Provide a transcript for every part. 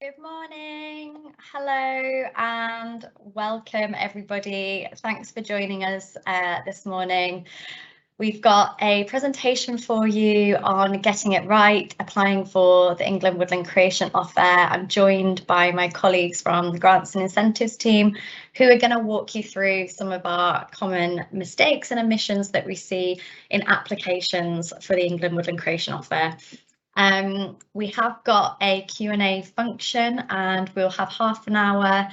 Good morning, hello and welcome everybody. Thanks for joining us this morning. We've got a presentation for you on getting it right, applying for the England Woodland Creation Offer. I'm joined by my colleagues from the Grants and Incentives team who are going to walk you through some of our common mistakes and omissions that we see in applications for the England Woodland Creation Offer. We have got a Q&A function and we'll have half an hour.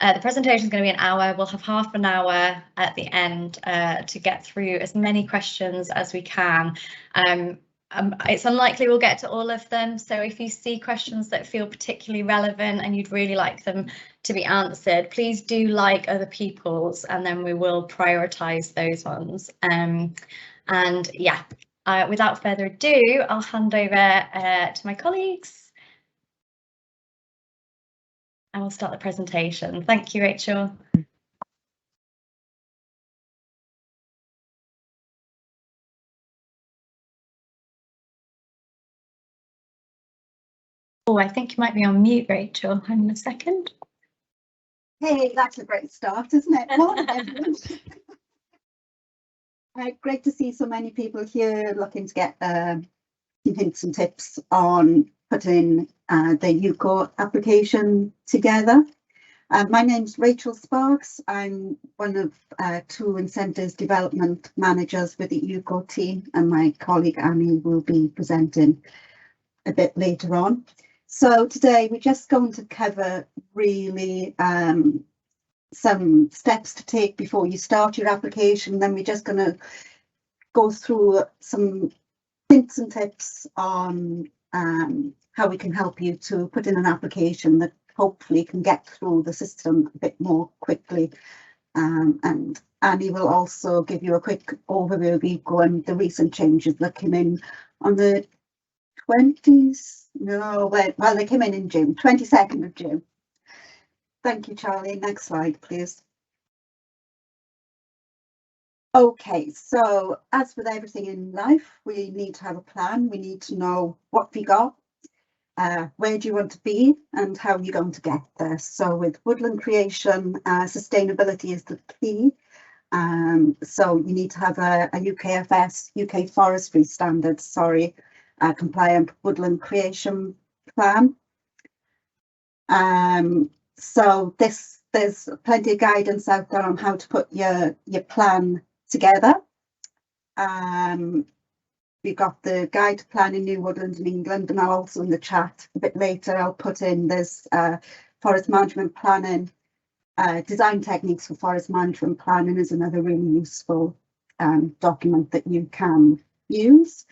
The presentation is going to be an hour. We'll have half an hour at the end to get through as many questions as we can. It's unlikely we'll get to all of them, so if you see questions that feel particularly relevant and you'd really like them to be answered, please do like other people's and then we will prioritise those ones. And yeah. Without further ado, I'll hand over to my colleagues and we'll start the presentation. Thank you, Rachel. Oh, I think you might be on mute, Rachel. Hang on a second. Hey, that's a great start, isn't it? Morning, everyone. Great to see so many people here looking to get some hints and tips on putting the UCO application together. My name's Rachel Sparks. I'm one of two incentives development managers with the UCO team, and my colleague Annie will be presenting a bit later on. So today we're just going to cover really some steps to take before you start your application. Then we're just going to go through some hints and tips on how we can help you to put in an application that hopefully can get through the system a bit more quickly. And Annie will also give you a quick overview of UCO and the recent changes that came in on the 20s. No, well, they came in June, 22nd of June. Thank you, Charlie. Next slide, please. Okay, so as with everything in life, we need to have a plan. We need to know what we got, where do you want to be and how you're going to get there. So with woodland creation, sustainability is the key. So you need to have a UKFS, UK Forestry Standards, compliant woodland creation plan. So there's plenty of guidance out there on how to put your plan together. We've got the guide to planning new woodlands in England, and I'll also in the chat a bit later I'll put in there's forest management planning, design techniques for forest management planning is another really useful document that you can use.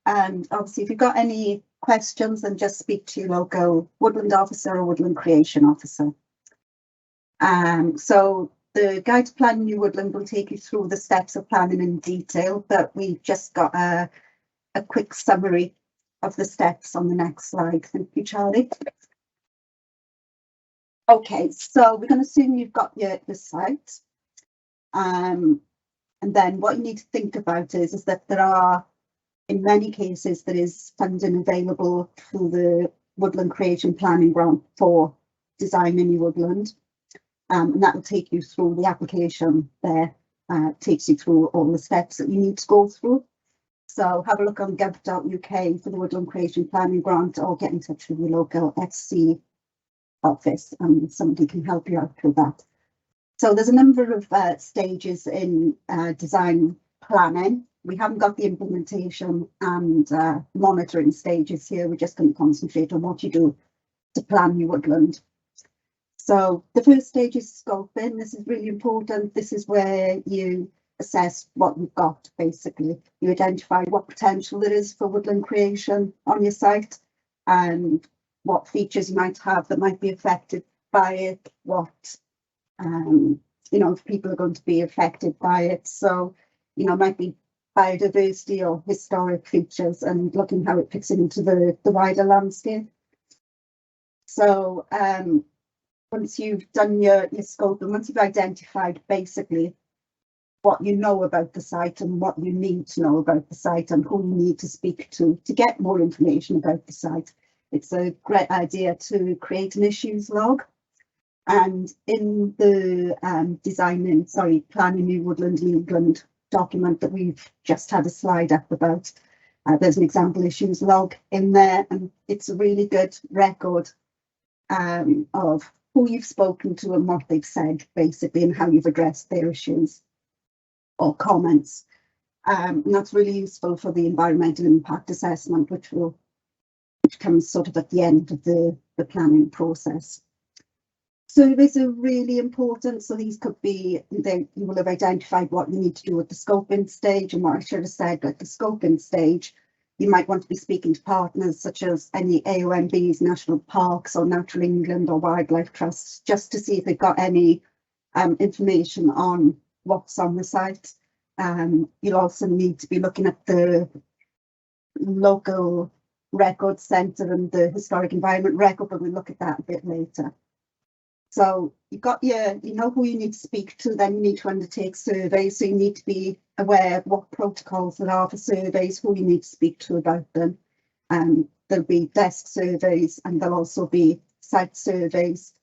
And obviously if you've got any questions, then just speak to your local woodland officer or woodland creation officer. So the guide to planning new woodland will take you through the steps of planning in detail, but we've just got a quick summary of the steps on the next slide. Thank you, Charlie. Okay, so we're going to assume you've got your site. And then what you need to think about is that there are, in many cases, there is funding available through the Woodland Creation Planning Grant for designing your woodland. And that will take you through the application there, takes you through all the steps that you need to go through. So have a look on gov.uk for the Woodland Creation Planning Grant or get in touch with your local FC office and somebody can help you out with that. So there's a number of stages in design planning. We haven't got the implementation and monitoring stages here. We're just going to concentrate on what you do to plan your woodland. So the first stage is scoping. This is really important. This is where you assess what you've got, basically. You identify what potential there is for woodland creation on your site and what features you might have that might be affected by it, what, if people are going to be affected by it. So, it might be biodiversity or historic features and looking how it fits into the wider landscape. So once you've done your scope and once you've identified basically what you know about the site and what you need to know about the site and who you need to speak to get more information about the site, it's a great idea to create an issues log. And in the planning new woodland in England document that we've just had a slide up about, there's an example issues log in there, and it's a really good record of who you've spoken to and what they've said, basically, and how you've addressed their issues or comments. And that's really useful for the environmental impact assessment, which comes sort of at the end of the planning process. Surveys are really important, so these could be, you will have identified what you need to do at the scoping stage, and what I should have said at the scoping stage, you might want to be speaking to partners such as any AOMBs, national parks or Natural England or wildlife trusts, just to see if they've got any information on what's on the site. You'll also need to be looking at the local record centre and the historic environment record, but we'll look at that a bit later. So you've got you know who you need to speak to, then you need to undertake surveys. So you need to be aware of what protocols there are for surveys, who you need to speak to about them. There'll be desk surveys and there'll also be site surveys.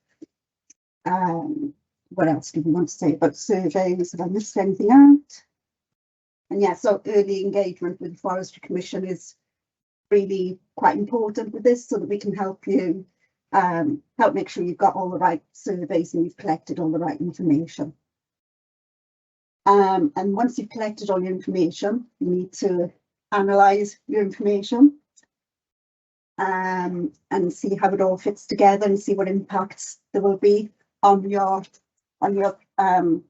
What else do we want to say about surveys? Have I missed anything out? And yeah, so early engagement with the Forestry Commission is really quite important with this, so that we can help you help make sure you've got all the right surveys and you've collected all the right information. And once you've collected all your information, you need to analyse your information and see how it all fits together and see what impacts there will be on your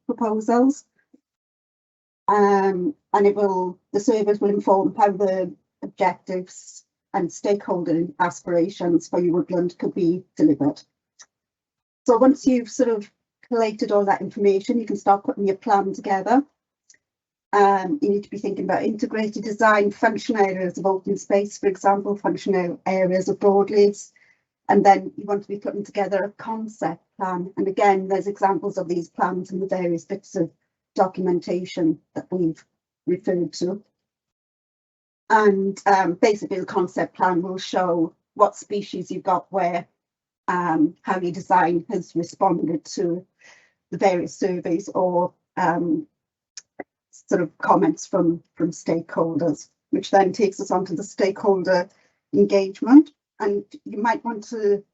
proposals. And the surveys will inform how the objectives and stakeholder aspirations for your woodland could be delivered. So once you've sort of collated all that information, you can start putting your plan together. You need to be thinking about integrated design, functional areas of open space, for example, functional areas of broadleaves. And then you want to be putting together a concept plan. And again, there's examples of these plans in the various bits of documentation that we've referred to. And basically the concept plan will show what species you've got where, how your design has responded to the various surveys or sort of comments from stakeholders, which then takes us on to the stakeholder engagement. And you might want to,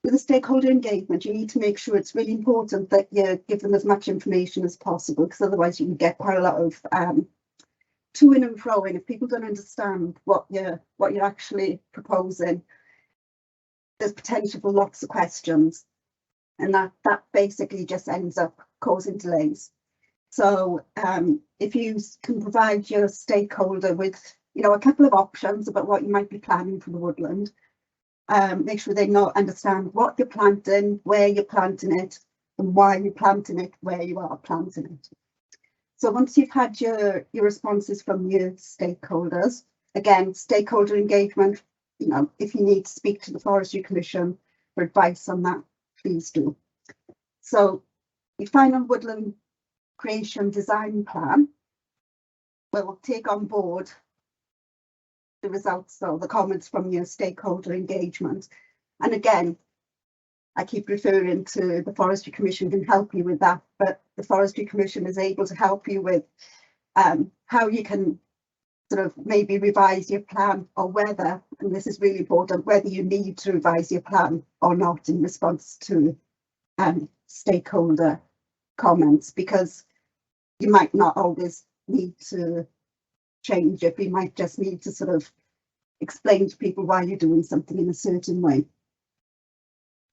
with the stakeholder engagement, you need to make sure it's really important that you give them as much information as possible, because otherwise you can get quite a lot of to in and fro in. If people don't understand what you're actually proposing, there's potential for lots of questions, and that basically just ends up causing delays. So if you can provide your stakeholder with a couple of options about what you might be planning for the woodland, make sure they understand what you're planting, where you're planting it, and why you're planting it, where you are planting it. So once you've had your responses from your stakeholders, again, stakeholder engagement, if you need to speak to the Forestry Commission for advice on that, please do. So your final woodland creation design plan will take on board the results or the comments from your stakeholder engagement. And again, I keep referring to the Forestry Commission can help you with that, but the Forestry Commission is able to help you with how you can sort of maybe revise your plan, or whether, and this is really important, whether you need to revise your plan or not in response to stakeholder comments, because you might not always need to change it. You might just need to sort of explain to people why you're doing something in a certain way.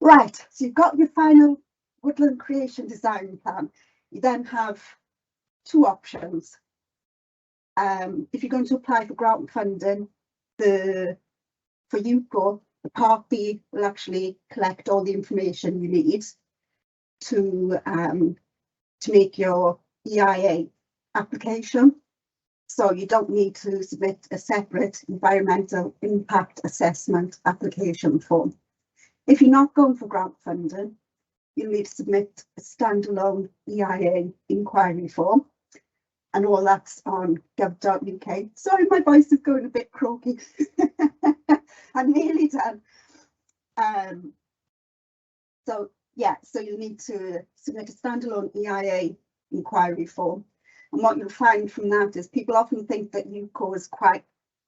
Right, so you've got your final woodland creation design plan. You then have two options. If you're going to apply for grant funding, for UCO, the Part B will actually collect all the information you need to make your EIA application. So you don't need to submit a separate environmental impact assessment application form. If you're not going for grant funding, you'll need to submit a standalone EIA inquiry form, and all that's on gov.uk. Sorry, my voice is going a bit croaky. I'm nearly done. So yeah, so you need to submit a standalone EIA inquiry form. And what you'll find from that is people often think that UCO is quite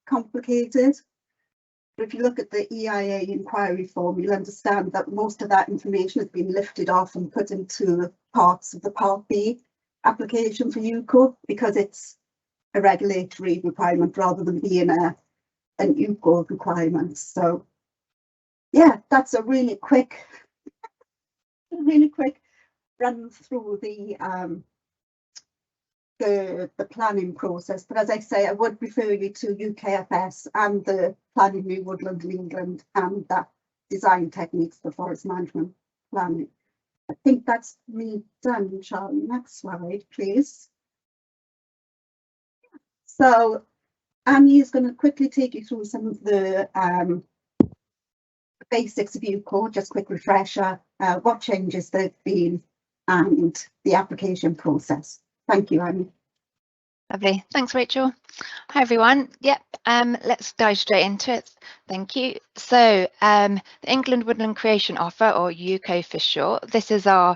complicated. But if you look at the EIA inquiry form, you'll understand that most of that information has been lifted off and put into parts of the Part B application for UCO, because it's a regulatory requirement rather than being an UCO requirement. So yeah, that's a really quick run through the planning process. But as I say, I would refer you to UKFS and the Planning New Woodland in England and that design techniques for forest management planning. I think that's me done, Charlie. Next slide, please. So Annie is going to quickly take you through some of the basics of UCO, just quick refresher, what changes there've been and the application process. Thank you, Annie. Lovely. Thanks, Rachel. Hi, everyone. Yep, let's dive straight into it. Thank you. So the England Woodland Creation Offer, or UCO for short, this is our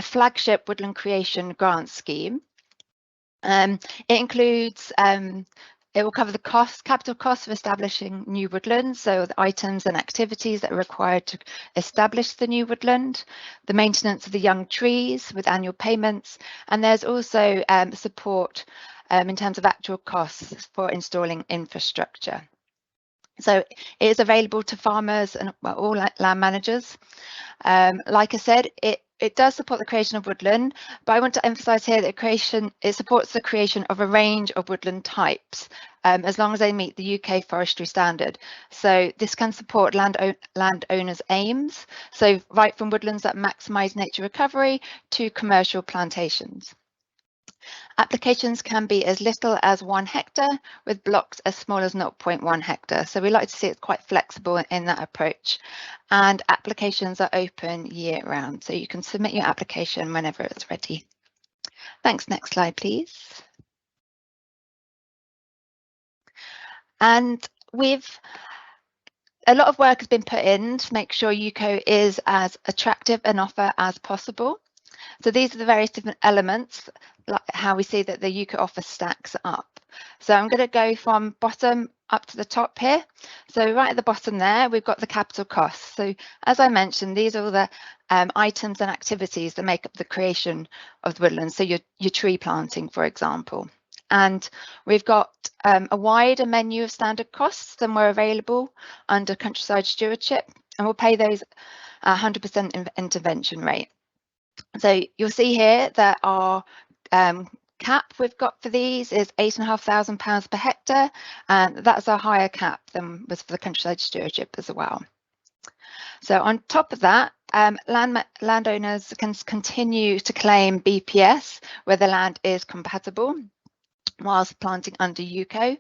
flagship woodland creation grant scheme. It includes it will cover the capital costs of establishing new woodlands, so the items and activities that are required to establish the new woodland, the maintenance of the young trees with annual payments, and there's also support in terms of actual costs for installing infrastructure. So it is available to farmers and all land managers. Like I said, it does support the creation of woodland, but I want to emphasise here that it supports the creation of a range of woodland types, as long as they meet the UK Forestry standard. So this can support landowners' aims, so right from woodlands that maximise nature recovery to commercial plantations. Applications can be as little as 1 hectare with blocks as small as 0.1 hectare. So we like to see it quite flexible in that approach. And applications are open year round. So you can submit your application whenever it's ready. Thanks. Next slide, please. And a lot of work has been put in to make sure UCO is as attractive an offer as possible. So these are the various different elements, like how we see that the UCO offer stacks up. So I'm going to go from bottom up to the top here. So right at the bottom there, we've got the capital costs. So as I mentioned, these are all the items and activities that make up the creation of the woodlands. So your tree planting, for example. And we've got a wider menu of standard costs than were available under countryside stewardship, and we'll pay those 100% intervention rate. So you'll see here that our cap we've got for these is £8,500 per hectare, and that's a higher cap than was for the countryside stewardship as well. So on top of that, landowners can continue to claim BPS where the land is compatible whilst planting under UCO.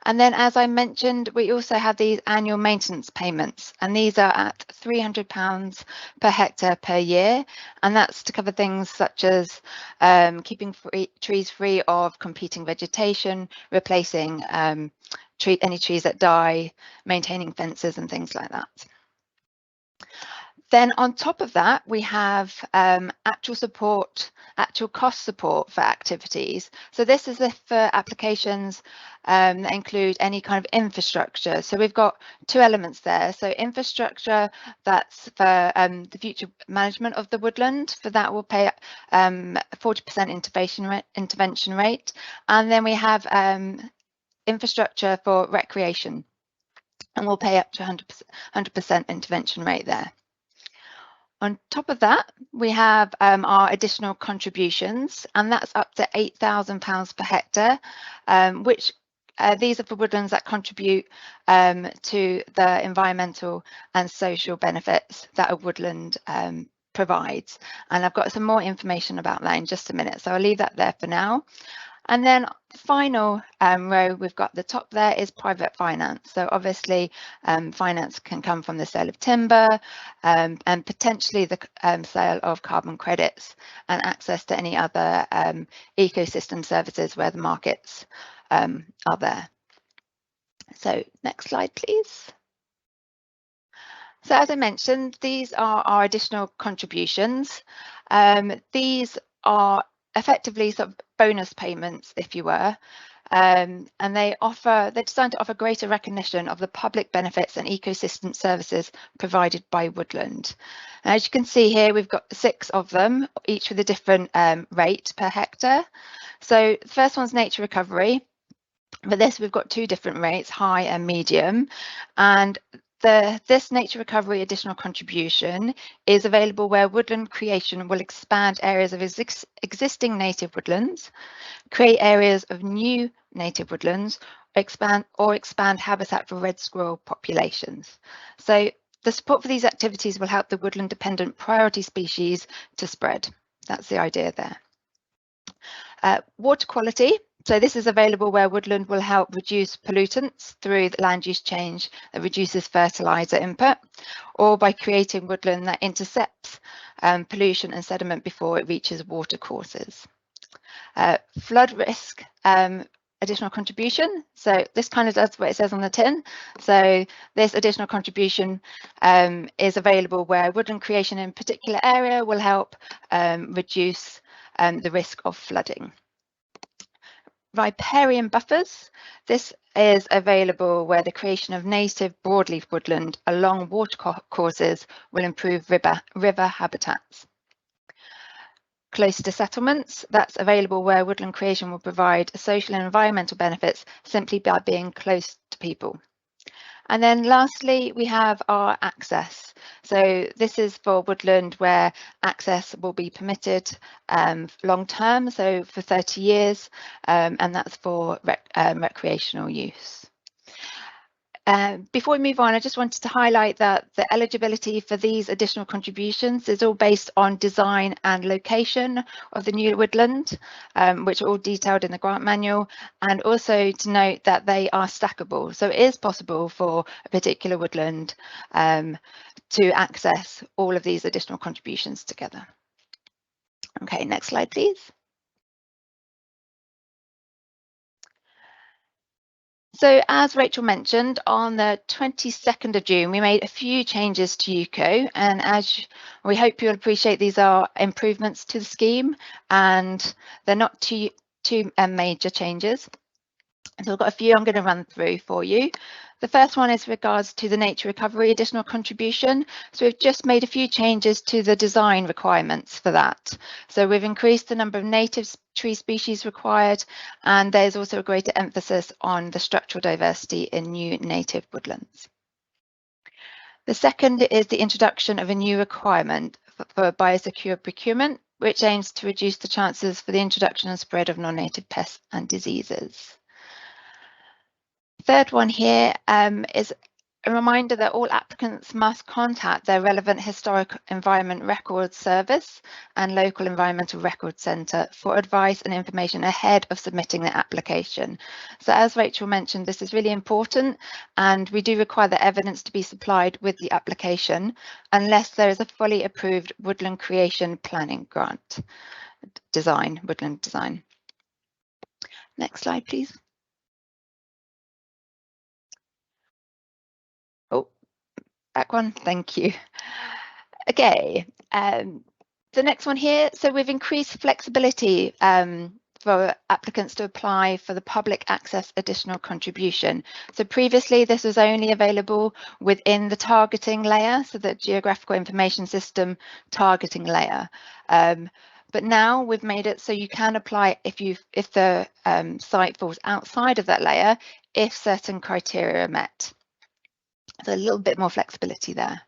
And then, as I mentioned, we also have these annual maintenance payments, and these are at £300 per hectare per year, and that's to cover things such as keeping trees free of competing vegetation, replacing any trees that die, maintaining fences and things like that. Then on top of that, we have actual cost support for activities. So this is for applications that include any kind of infrastructure. So we've got 2 elements there. So infrastructure, that's for the future management of the woodland. For that, we'll pay 40% intervention rate. And then we have infrastructure for recreation, and we'll pay up to 100% intervention rate there. On top of that, we have our additional contributions, and that's up to £8,000 per hectare, which these are for woodlands that contribute to the environmental and social benefits that a woodland provides. And I've got some more information about that in just a minute, so I'll leave that there for now. And then the final row we've got the top there is private finance. So obviously finance can come from the sale of timber and potentially the sale of carbon credits and access to any other ecosystem services where the markets are there. So next slide, please. So as I mentioned, these are our additional contributions. These are effectively sort of bonus payments, if you were, and they're designed to offer greater recognition of the public benefits and ecosystem services provided by woodland. And as you can see here, we've got 6 of them, each with a different rate per hectare. So the first one's nature recovery. For this, we've got 2 different rates, high and medium, and this nature recovery additional contribution is available where woodland creation will expand areas of existing native woodlands, create areas of new native woodlands, expand habitat for red squirrel populations. So the support for these activities will help the woodland dependent priority species to spread. That's the idea there. Water quality. So this is available where woodland will help reduce pollutants through the land use change that reduces fertiliser input, or by creating woodland that intercepts pollution and sediment before it reaches water courses. Flood risk additional contribution. So this kind of does what it says on the tin. So this additional contribution is available where woodland creation in a particular area will help reduce the risk of flooding. Riparian buffers. This is available where the creation of native broadleaf woodland along water courses will improve river habitats. Close to settlements. That's available where woodland creation will provide social and environmental benefits simply by being close to people. And then lastly, we have our access. So this is for woodland where access will be permitted long term, so for 30 years, and that's for recreational use. Before we move on, I just wanted to highlight that the eligibility for these additional contributions is all based on design and location of the new woodland, which are all detailed in the grant manual, and also to note that they are stackable. So it is possible for a particular woodland to access all of these additional contributions together. Okay, next slide, please. So as Rachel mentioned, on the 22nd of June, we made a few changes to UCO, and as we hope you'll appreciate, these are improvements to the scheme and they're not too major changes. So I've got a few I'm going to run through for you. The first one is regards to the nature recovery additional contribution. So we've just made a few changes to the design requirements for that. So we've increased the number of native tree species required, and there's also a greater emphasis on the structural diversity in new native woodlands. The second is the introduction of a new requirement for biosecure procurement, which aims to reduce the chances for the introduction and spread of non-native pests and diseases. Third one here is a reminder that all applicants must contact their relevant historic environment records service and local environmental records centre for advice and information ahead of submitting their application. So as Rachel mentioned, this is really important, and we do require the evidence to be supplied with the application unless there is a fully approved woodland creation planning grant design, woodland design. Next slide, please. Oh, back one, thank you. Okay, the next one here. So we've increased flexibility for applicants to apply for the public access additional contribution. So previously this was only available within the targeting layer, so the geographical information system targeting layer. But now we've made it so you can apply if the site falls outside of that layer, if certain criteria are met. So a little bit more flexibility there.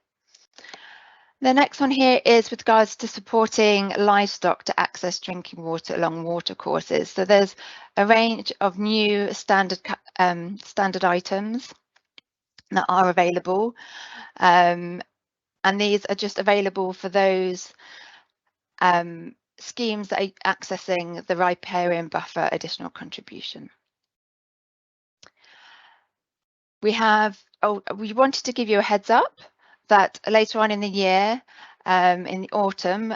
The next one here is with regards to supporting livestock to access drinking water along water courses. So there's a range of new standard items that are available, and these are just available for those schemes that are accessing the riparian buffer additional contribution. We wanted to give you a heads up that later on in the year, in the autumn,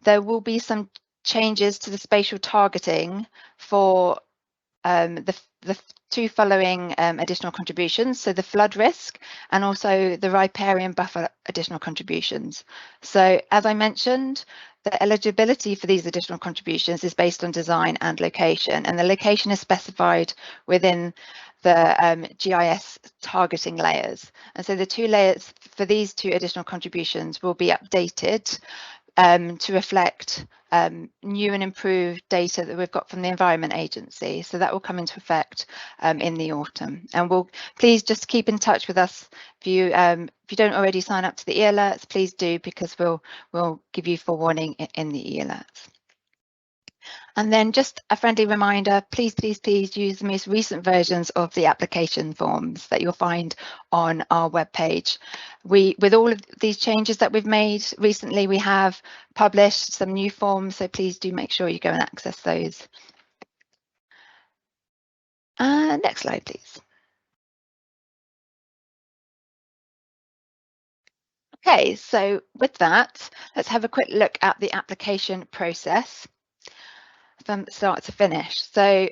there will be some changes to the spatial targeting for the two following additional contributions, so the flood risk and also the riparian buffer additional contributions. So as I mentioned, the eligibility for these additional contributions is based on design and location, and the location is specified within the GIS targeting layers. And so the two layers for these two additional contributions will be updated to reflect new and improved data that we've got from the Environment Agency. So that will come into effect in the autumn. And please just keep in touch with us. If you don't already sign up to the e-alerts, please do, because we'll give you forewarning in the e-alerts. And then just a friendly reminder, please use the most recent versions of the application forms that you'll find on our webpage. With all of these changes that we've made recently, we have published some new forms, so please do make sure you go and access those. Next slide, please. Okay, so with that, let's have a quick look at the application process from start to finish. So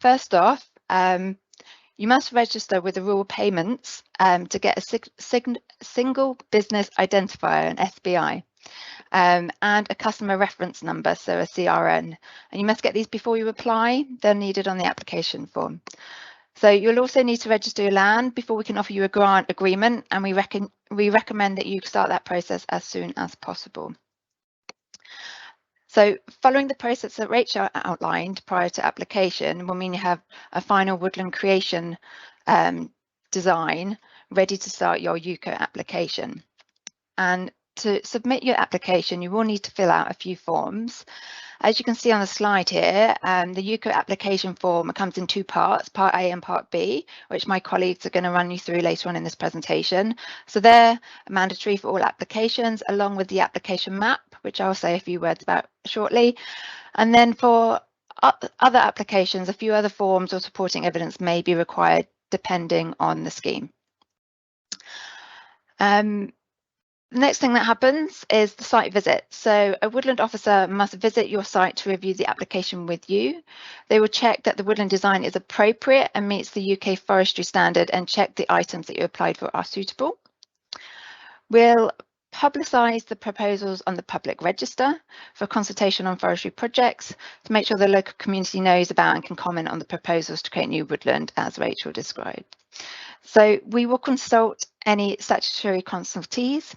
first off, you must register with the Rural Payments to get a single business identifier, an SBI, and a customer reference number, so a CRN. And you must get these before you apply. They're needed on the application form. So you'll also need to register your land before we can offer you a grant agreement, and we recommend that you start that process as soon as possible. So following the process that Rachel outlined prior to application will mean you have a final woodland creation design ready to start your UCO application. And to submit your application, you will need to fill out a few forms. As you can see on the slide here, the UCO application form comes in two parts, Part A and Part B, which my colleagues are going to run you through later on in this presentation. So they're mandatory for all applications, along with the application map, which I'll say a few words about shortly. And then for other applications, a few other forms or supporting evidence may be required depending on the scheme. The next thing that happens is the site visit. So a woodland officer must visit your site to review the application with you. They will check that the woodland design is appropriate and meets the UK Forestry standard, and check the items that you applied for are suitable. We'll publicise the proposals on the public register for consultation on forestry projects to make sure the local community knows about and can comment on the proposals to create new woodland, as Rachel described. So we will consult any statutory consultees.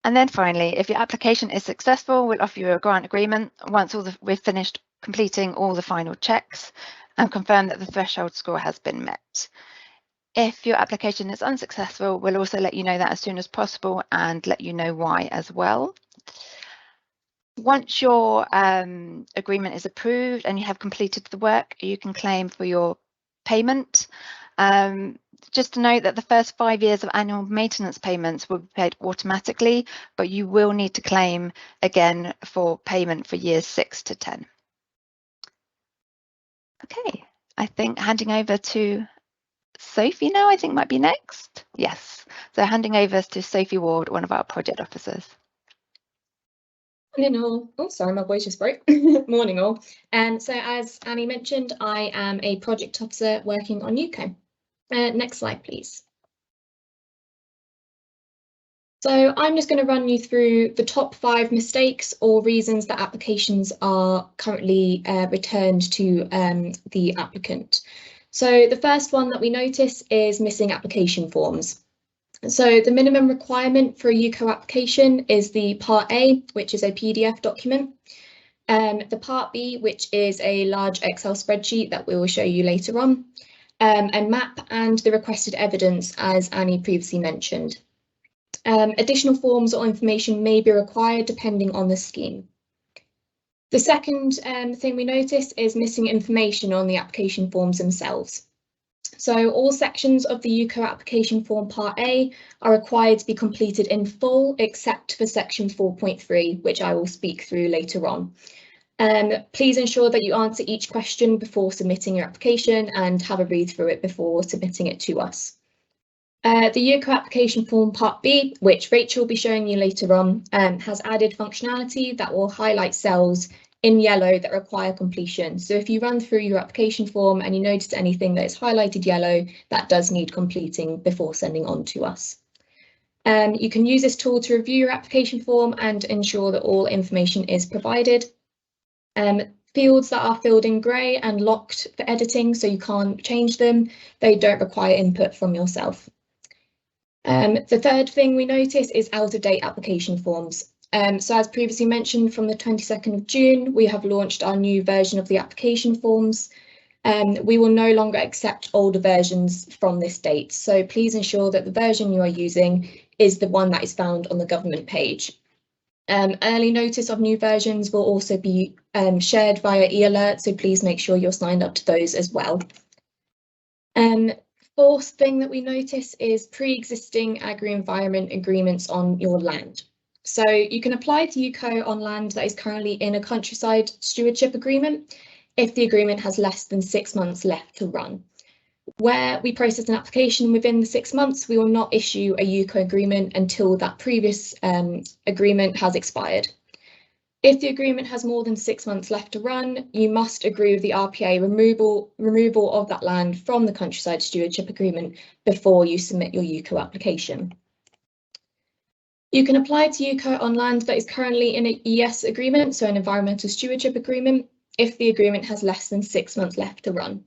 And then finally, if your application is successful, we'll offer you a grant agreement once we've finished completing all the final checks and confirm that the threshold score has been met. If your application is unsuccessful, we'll also let you know that as soon as possible and let you know why as well. Once your agreement is approved and you have completed the work, you can claim for your payment. Just to note that the first 5 years of annual maintenance payments will be paid automatically, but you will need to claim again for payment for years 6 to 10. Okay, I think handing over to Sophie now, I think might be next. Yes, so handing over to Sophie Ward, one of our project officers. Morning all. Oh, sorry, my voice just broke. Morning all. So as Annie mentioned, I am a project officer working on UCO. Next slide, please. So I'm just going to run you through the top 5 mistakes or reasons that applications are currently returned to the applicant. So the first one that we notice is missing application forms. So the minimum requirement for a UCO application is the Part A, which is a PDF document, the Part B, which is a large Excel spreadsheet that we will show you later on, and map and the requested evidence, as Annie previously mentioned. Additional forms or information may be required depending on the scheme. The second thing we notice is missing information on the application forms themselves. So all sections of the UCO application form Part A are required to be completed in full, except for section 4.3, which I will speak through later on. Please ensure that you answer each question before submitting your application and have a read through it before submitting it to us. The UCO application form Part B, which Rachel will be showing you later on, has added functionality that will highlight cells in yellow that require completion. So if you run through your application form and you notice anything that is highlighted yellow, that does need completing before sending on to us. You can use this tool to review your application form and ensure that all information is provided. Fields that are filled in grey and locked for editing, so you can't change them, they don't require input from yourself. The third thing we notice is out-of-date application forms. So as previously mentioned, from the 22nd of June, we have launched our new version of the application forms. We will no longer accept older versions from this date, so please ensure that the version you are using is the one that is found on the government page. Early notice of new versions will also be shared via e-alert, so please make sure you're signed up to those as well. Fourth thing that we notice is pre-existing agri-environment agreements on your land. So you can apply to UCO on land that is currently in a countryside stewardship agreement if the agreement has less than 6 months left to run. Where we process an application within the 6 months, we will not issue a UCO agreement until that previous agreement has expired. If the agreement has more than 6 months left to run, you must agree with the RPA removal of that land from the countryside stewardship agreement before you submit your UCO application. You can apply to UCO on land that is currently in an ES agreement, so an environmental stewardship agreement, if the agreement has less than 6 months left to run.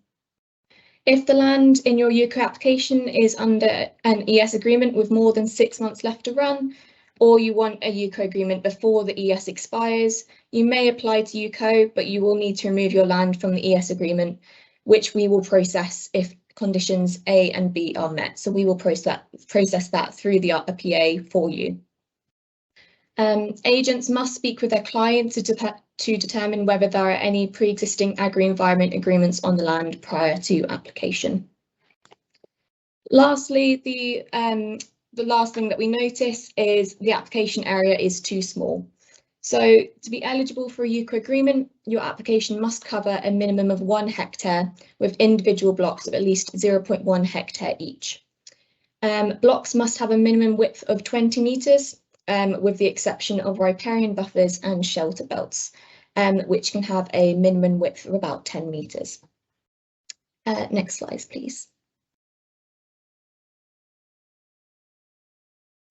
If the land in your UCO application is under an ES agreement with more than 6 months left to run, or you want a UCO agreement before the ES expires, you may apply to UCO, but you will need to remove your land from the ES agreement, which we will process if conditions A and B are met. So we will process that through the RPA for you. Agents must speak with their client to determine whether there are any pre-existing agri-environment agreements on the land prior to application. Lastly, the last thing that we notice is the application area is too small. So to be eligible for a UCO agreement, your application must cover a minimum of 1 hectare with individual blocks of at least 0.1 hectare each. Blocks must have a minimum width of 20 metres, with the exception of riparian buffers and shelter belts, which can have a minimum width of about 10 metres. Next slide, please.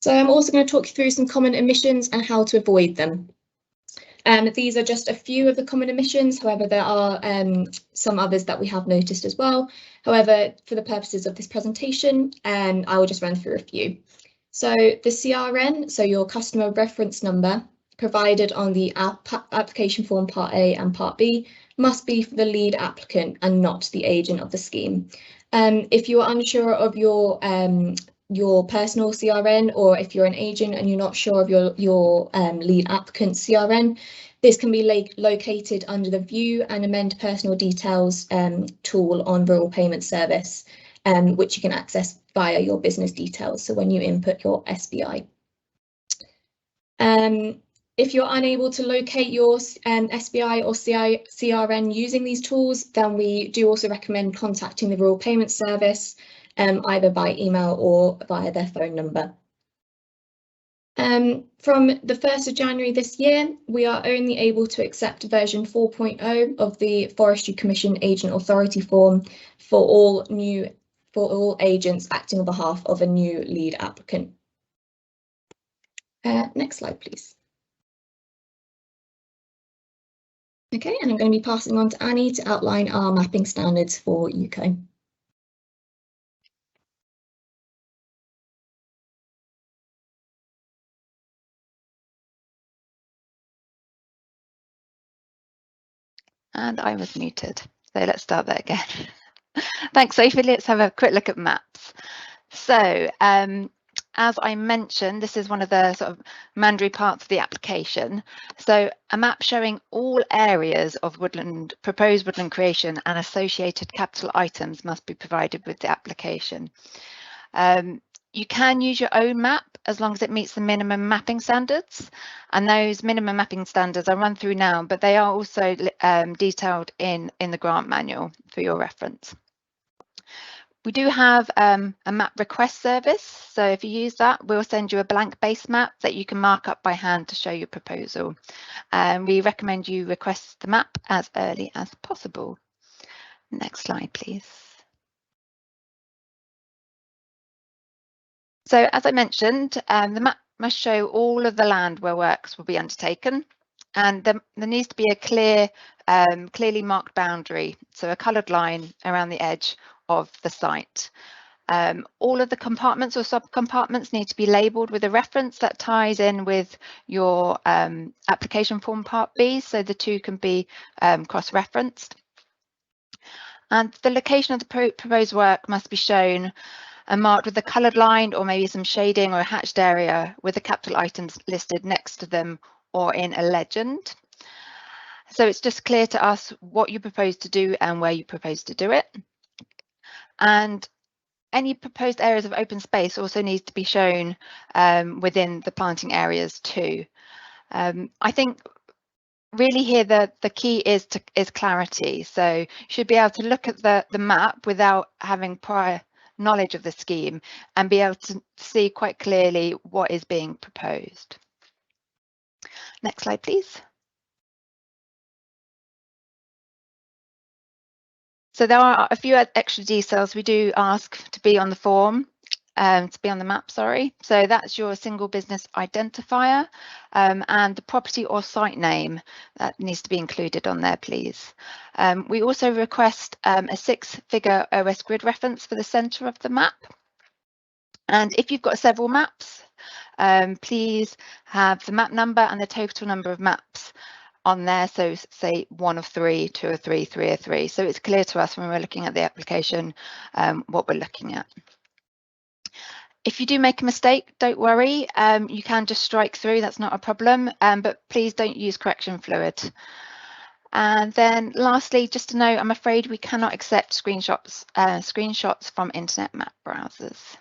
So I'm also going to talk you through some common omissions and how to avoid them. These are just a few of the common omissions, however, there are some others that we have noticed as well. However, for the purposes of this presentation, I will just run through a few. So the CRN, so your customer reference number, provided on the application form Part A and Part B, must be for the lead applicant and not the agent of the scheme. If you are unsure of your personal CRN, or if you're an agent and you're not sure of your lead applicant CRN, this can be located under the View and Amend Personal Details tool on Rural Payment Service, which you can access via your business details, so when you input your SBI. If you're unable to locate your SBI or CRN using these tools, then we do also recommend contacting the Rural Payment Service, either by email or via their phone number. From the 1st of January this year, we are only able to accept version 4.0 of the Forestry Commission Agent Authority form for all agents acting on behalf of a new lead applicant. Next slide, please. Okay, and I'm going to be passing on to Annie to outline our mapping standards for UCO. And I was muted, so let's start that again. Thanks, Sophie. Let's have a quick look at maps. So, as I mentioned, this is one of the sort of mandatory parts of the application. So a map showing all areas of proposed woodland creation and associated capital items must be provided with the application. You can use your own map as long as it meets the minimum mapping standards, and those minimum mapping standards I'll run through now, but they are also detailed in the grant manual for your reference. We do have a map request service, so if you use that, we'll send you a blank base map that you can mark up by hand to show your proposal. We recommend you request the map as early as possible. Next slide, please. So as I mentioned, the map must show all of the land where works will be undertaken, and there needs to be a clearly marked boundary, so a coloured line around the edge of the site. All of the compartments or sub-compartments need to be labelled with a reference that ties in with your application form Part B, so the two can be cross-referenced. And the location of the proposed work must be shown and marked with a coloured line or maybe some shading or a hatched area with the capital items listed next to them or in a legend. So it's just clear to us what you propose to do and where you propose to do it. And any proposed areas of open space also needs to be shown within the planting areas too. I think really here the key is clarity. So you should be able to look at the map without having prior knowledge of the scheme and be able to see quite clearly what is being proposed. Next slide, please. So there are a few extra details we do ask to be on the form, to be on the map, sorry. So that's your single business identifier and the property or site name that needs to be included on there, please. We also request a 6-figure OS grid reference for the centre of the map. And if you've got several maps, please have the map number and the total number of maps on there, so say 1 of 3, 2 of 3, 3 of 3. So it's clear to us when we're looking at the application what we're looking at. If you do make a mistake, don't worry, you can just strike through, that's not a problem, but please don't use correction fluid. And then lastly, just to note, I'm afraid we cannot accept screenshots from internet map browsers.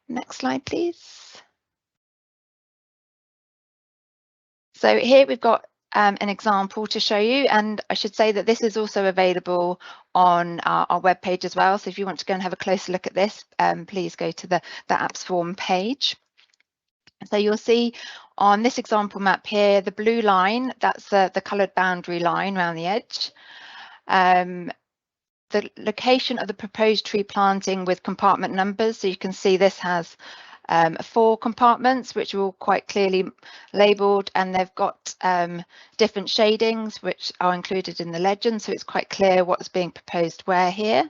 Next slide, please. So here we've got an example to show you, and I should say that this is also available on our webpage as well. So if you want to go and have a closer look at this, please go to the apps form page. So you'll see on this example map here, the blue line, that's the coloured boundary line around the edge. The location of the proposed tree planting with compartment numbers. So you can see this has 4 compartments which are all quite clearly labelled, and they've got different shadings which are included in the legend, so it's quite clear what's being proposed where here.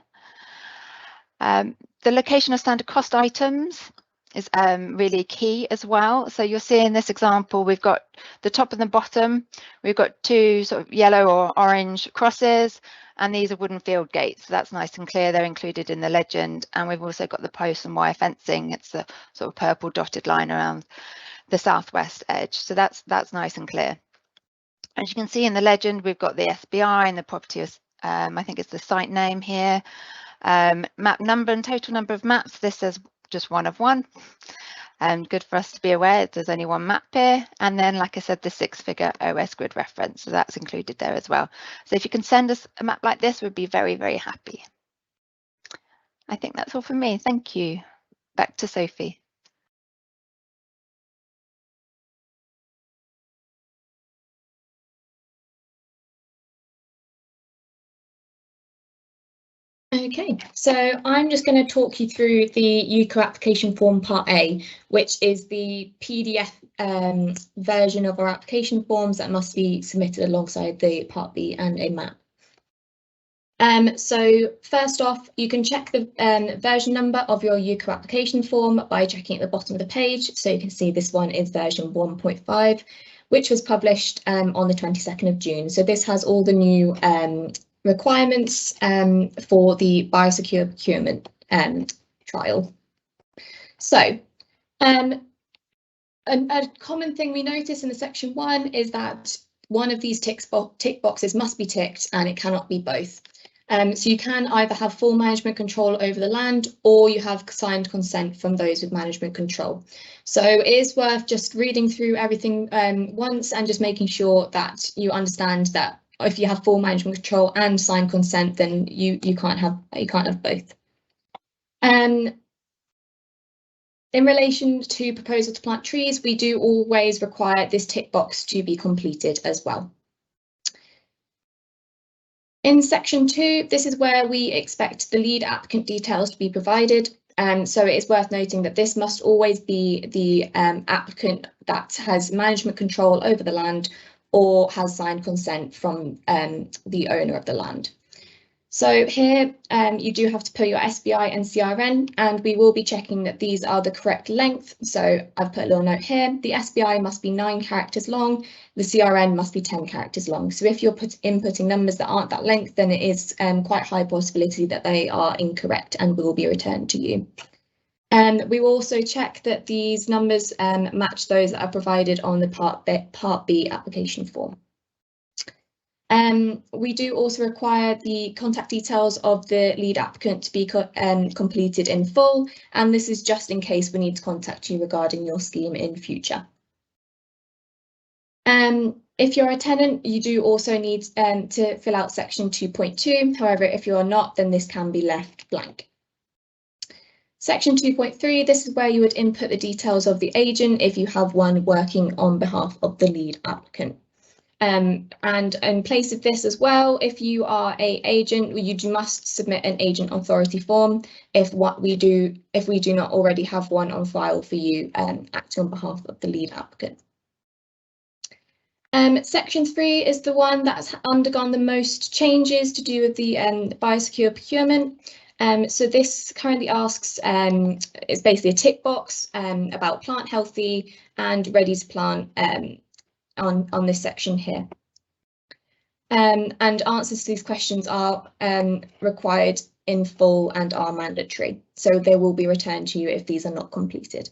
The location of standard cost items is really key as well. So you'll see in this example we've got the top and the bottom, we've got 2 sort of yellow or orange crosses, and these are wooden field gates, so that's nice and clear, they're included in the legend. And we've also got the post and wire fencing, it's a sort of purple dotted line around the southwest edge, so that's nice and clear. As you can see in the legend, we've got the SBI and the property, I think it's the site name here, map number and total number of maps. This says just 1 of 1. Good for us to be aware there's only 1 map here, and then like I said, the 6-figure OS grid reference, so that's included there as well. So if you can send us a map like this, we'd be very, very happy. I think that's all from me. Thank you. Back to Sophie. Okay, so I'm just going to talk you through the UCO application form Part A, which is the PDF version of our application forms that must be submitted alongside the Part B and a map. So first off, you can check the version number of your UCO application form by checking at the bottom of the page. So you can see this one is version 1.5, which was published on the 22nd of June. So this has all the new requirements for the biosecure procurement trial. So a common thing we notice in the section 1 is that one of these tick boxes must be ticked and it cannot be both. So you can either have full management control over the land, or you have signed consent from those with management control. So it is worth just reading through everything once and just making sure that you understand that if you have full management control and signed consent, then you can't have both. In relation to proposal to plant trees, we do always require this tick box to be completed as well. In section 2, this is where we expect the lead applicant details to be provided. So it is worth noting that this must always be the applicant that has management control over the land or has signed consent from the owner of the land. So here you do have to put your SBI and CRN, and we will be checking that these are the correct length. So I've put a little note here. The SBI must be 9 characters long. The CRN must be 10 characters long. So if you're inputting numbers that aren't that length, then it is quite high possibility that they are incorrect and will be returned to you. We will also check that these numbers match those that are provided on the Part B application form. We do also require the contact details of the lead applicant to be completed in full, and this is just in case we need to contact you regarding your scheme in future. If you're a tenant, you do also need to fill out section 2.2. However, if you're not, then this can be left blank. Section 2.3, this is where you would input the details of the agent if you have one working on behalf of the lead applicant. And in place of this as well, if you are an agent, you must submit an agent authority form if we do not already have one on file for you acting on behalf of the lead applicant. Section 3 is the one that's undergone the most changes to do with the biosecure procurement. So this currently asks, it's basically a tick box about plant healthy and ready to plant on this section here. And answers to these questions are required in full and are mandatory. So they will be returned to you if these are not completed.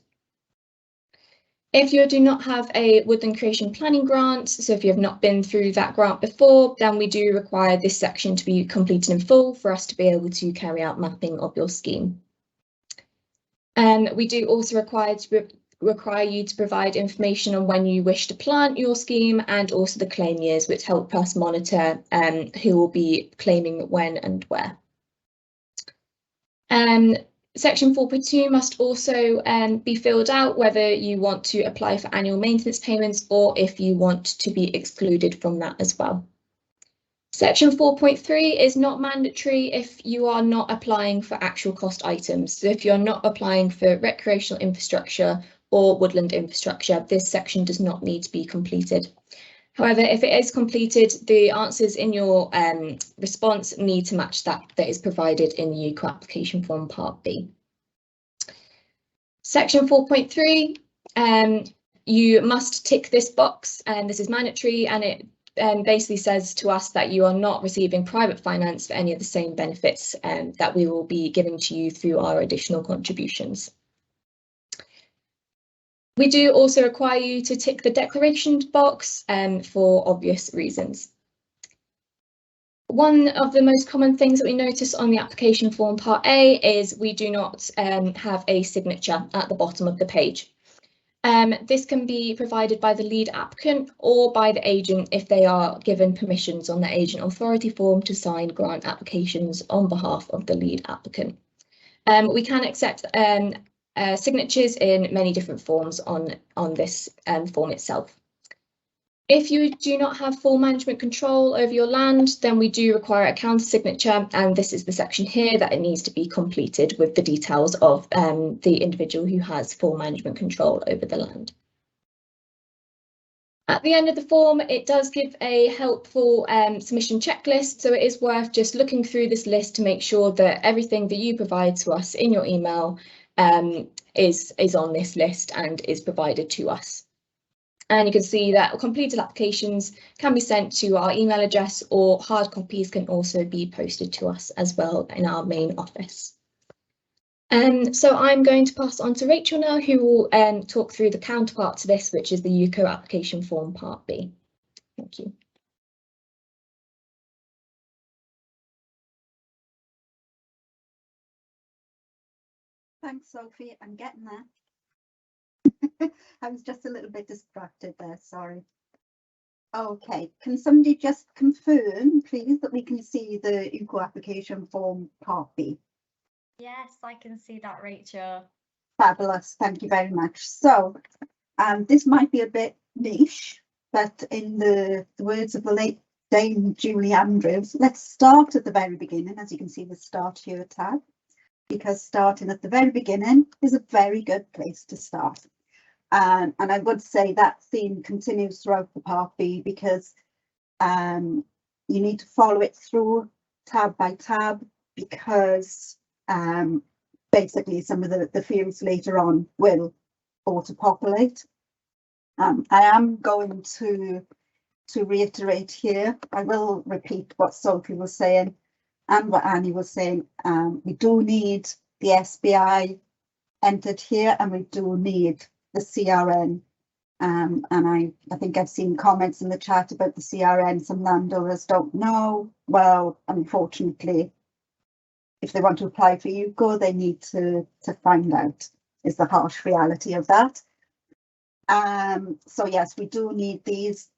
If you do not have a woodland creation planning grant, so if you have not been through that grant before, then we do require this section to be completed in full for us to be able to carry out mapping of your scheme. We do also require you to provide information on when you wish to plant your scheme and also the claim years, which help us monitor who will be claiming when and where. Section 4.2 must also be filled out whether you want to apply for annual maintenance payments or if you want to be excluded from that as well. Section 4.3 is not mandatory if you are not applying for actual cost items. So if you're not applying for recreational infrastructure or woodland infrastructure, this section does not need to be completed. However, if it is completed, the answers in your response need to match that is provided in the UCO application form Part B. Section 4.3, you must tick this box, and this is mandatory, and it basically says to us that you are not receiving private finance for any of the same benefits that we will be giving to you through our additional contributions. We do also require you to tick the declaration box for obvious reasons. One of the most common things that we notice on the application form Part A is we do not have a signature at the bottom of the page. This can be provided by the lead applicant or by the agent if they are given permissions on the agent authority form to sign grant applications on behalf of the lead applicant. We can accept signatures in many different forms on this form itself. If you do not have full management control over your land, then we do require a counter signature, and this is the section here that it needs to be completed with the details of the individual who has full management control over the land. At the end of the form, it does give a helpful submission checklist, so it is worth just looking through this list to make sure that everything that you provide to us in your email is on this list and is provided to us. And you can see that completed applications can be sent to our email address, or hard copies can also be posted to us as well in our main office. So I'm going to pass on to Rachel now, who will talk through the counterpart to this, which is the UCO application form Part B. Thank you. Thanks, Sophie. I'm getting there. I was just a little bit distracted there, sorry. Okay, can somebody just confirm, please, that we can see the UCO application form Part B? Yes, I can see that, Rachel. Fabulous, thank you very much. So this might be a bit niche, but in the words of the late Dame Julie Andrews, let's start at the very beginning. As you can see, the Start Here tab, because starting at the very beginning is a very good place to start. And I would say that theme continues throughout the Part B, because you need to follow it through tab by tab, because basically some of the fields later on will auto-populate. I am going to reiterate here, I will repeat what Sophie was saying and what Annie was saying. We do need the SBI entered here, and we do need the CRN. And I think I've seen comments in the chat about the CRN. Some landowners don't know. Well, unfortunately, if they want to apply for UCO, they need to find out, is the harsh reality of that. So yes, we do need these.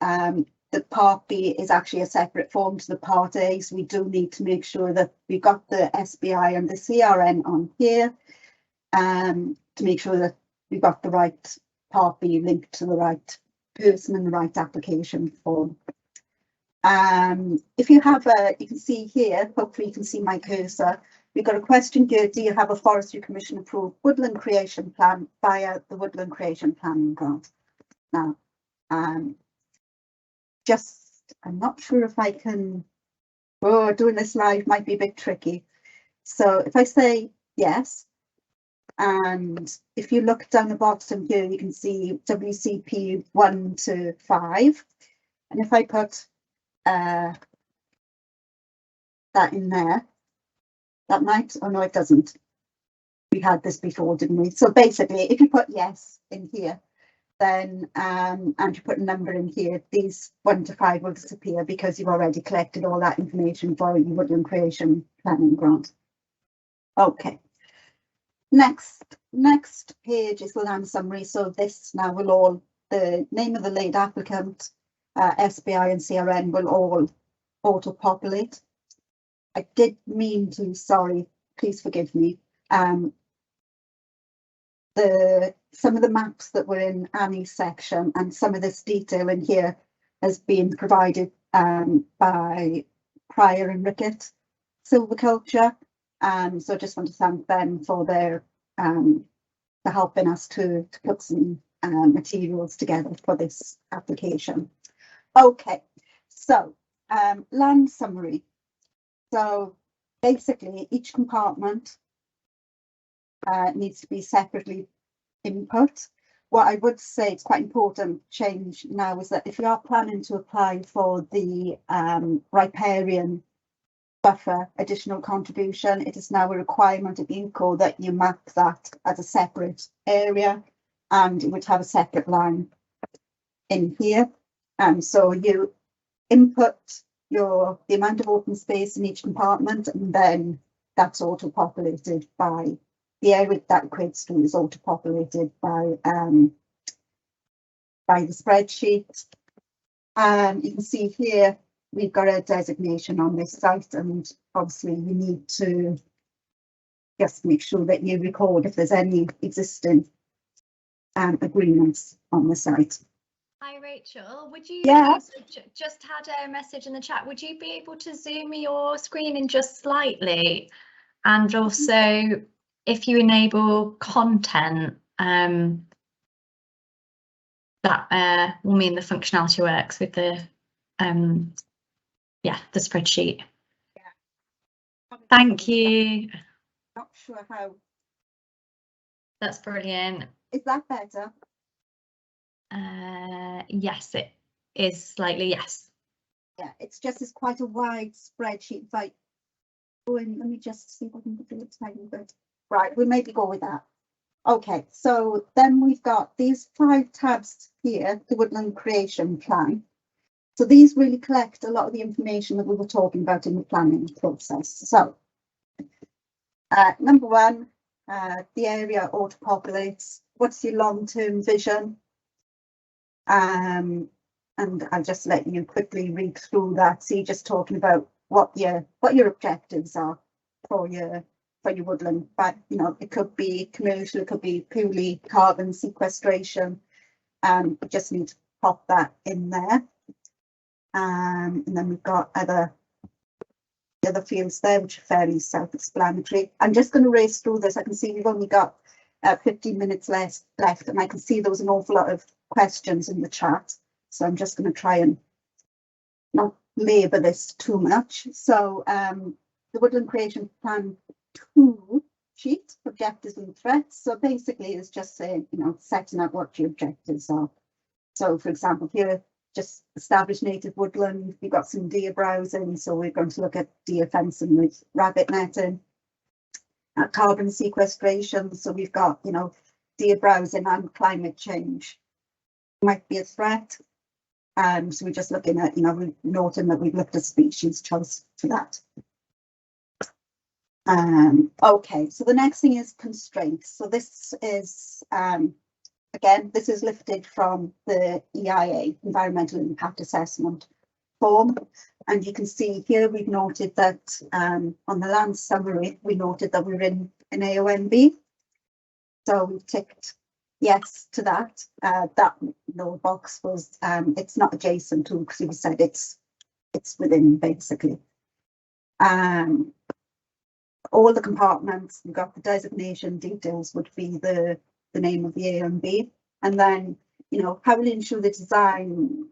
The Part B is actually a separate form to the Part A, so we do need to make sure that we've got the SBI and the CRN on here, to make sure that we've got the right Part B linked to the right person and the right application form. If you have you can see here, hopefully you can see my cursor. We've got a question here: do you have a Forestry Commission approved woodland creation plan via the Woodland Creation Planning Grant? Now, I'm not sure if I can, doing this live might be a bit tricky. So if I say yes, and if you look down the bottom here, you can see WCP 1 to 5. And if I put that in there, that might, oh no, it doesn't. We had this before, didn't we? So basically, if you put yes in here, then and you put a number in here, these 1 to 5 will disappear, because you've already collected all that information for your Woodland Creation Planning Grant. Okay. Next page is the land summary. So this now will all, the name of the lead applicant, SBI and CRN will all auto-populate. I did mean to, sorry, please forgive me. Some of the maps that were in Annie's section and some of this detail in here has been provided by Pryor and Rickett Silviculture. So I just want to thank them for their for helping us to put some materials together for this application. Okay, so land summary. So basically each compartment needs to be separately input. What I would say, it's quite important change now, is that if you are planning to apply for the riparian buffer additional contribution, it is now a requirement of UCO that you map that as a separate area, and it would have a separate line in here. So you input the amount of open space in each compartment, and then that's auto-populated by the area that equates to, is auto-populated by the spreadsheet. You can see here we've got a designation on this site, and obviously you need to just make sure that you record if there's any existing agreements on the site. Hi Rachel, would you just had a message in the chat, would you be able to zoom your screen in just slightly, and also if you enable content, that will mean the functionality works with the the spreadsheet. Yeah. Thank you. Not sure how. That's brilliant. Is that better? Yes, it is slightly, yes. Yeah, it's quite a wide spreadsheet. If I go in, let me just see if I can do it tiny bit. Right, we'll maybe go with that. Okay, so then we've got these 5 tabs here, the Woodland Creation Plan. So these really collect a lot of the information that we were talking about in the planning process. So number 1, the area auto-populates. What's your long-term vision? And I'll just let you quickly read through that. So you're just talking about what your objectives are for your for your woodland, but it could be commercial, it could be purely carbon sequestration. You just need to pop that in there. And then we've got the other fields there, which are fairly self-explanatory. I'm just going to race through this. I can see we've only got 15 minutes left, and I can see there was an awful lot of questions in the chat. So I'm just going to try and not labour this too much. So the Woodland Creation Plan 2 sheet, objectives and threats. So basically it's just saying, setting out what your objectives are. So for example, here, just establish native woodland, we've got some deer browsing, so we're going to look at deer fencing with rabbit netting. Carbon sequestration, so we've got, deer browsing and climate change might be a threat. So we're just looking at, we're noting that we've looked at species choice for that. Okay, so the next thing is constraints. So this is, again, this is lifted from the EIA, Environmental Impact Assessment form. And you can see here we've noted that on the land summary, we noted that we're in an AONB. So we've ticked yes to that. That little box was, it's not adjacent to, because we said it's within, basically. All the compartments, we've got the designation details would be the name of the AONB. And then, how will you ensure the design,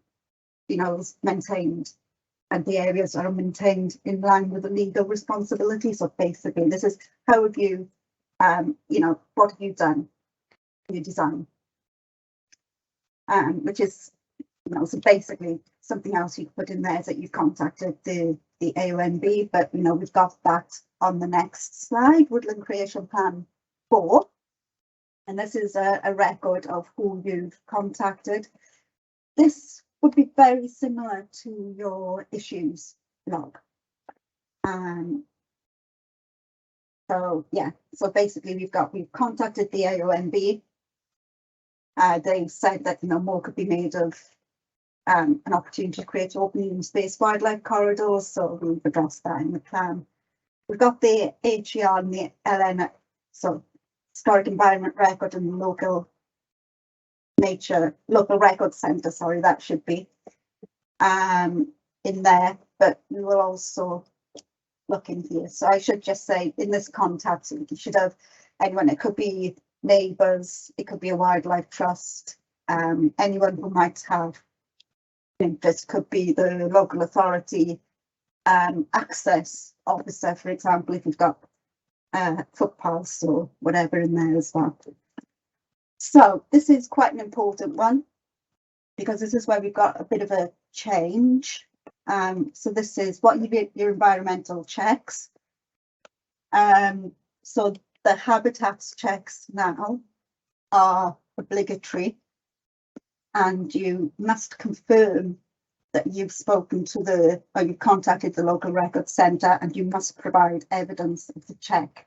is maintained and the areas are maintained in line with the legal responsibility. So basically, this is how have you, what have you done in your design? Which is, so basically something else you could put in there is that you've contacted the AONB, but we've got that on the next slide, Woodland Creation Plan 4. And this is a record of who you've contacted. This would be very similar to your issues log. So yeah, so basically we've contacted the AONB. They've said that more could be made of an opportunity to create open space wildlife corridors. So we've addressed that in the plan. We've got the HER and the LN, so Historic Environment Record and the Local Record Centre, sorry, that should be in there, but we will also look in here. So I should just say in this contact, you should have anyone, it could be neighbours, it could be a wildlife trust, anyone who might have interest, could be the local authority, access officer, for example, if you've got footpaths or whatever in there as well. So this is quite an important one because this is where we've got a bit of a change. So this is what you get your environmental checks. So the habitats checks now are obligatory, and you must confirm that you've spoken to or you've contacted the local record centre, and you must provide evidence of the check.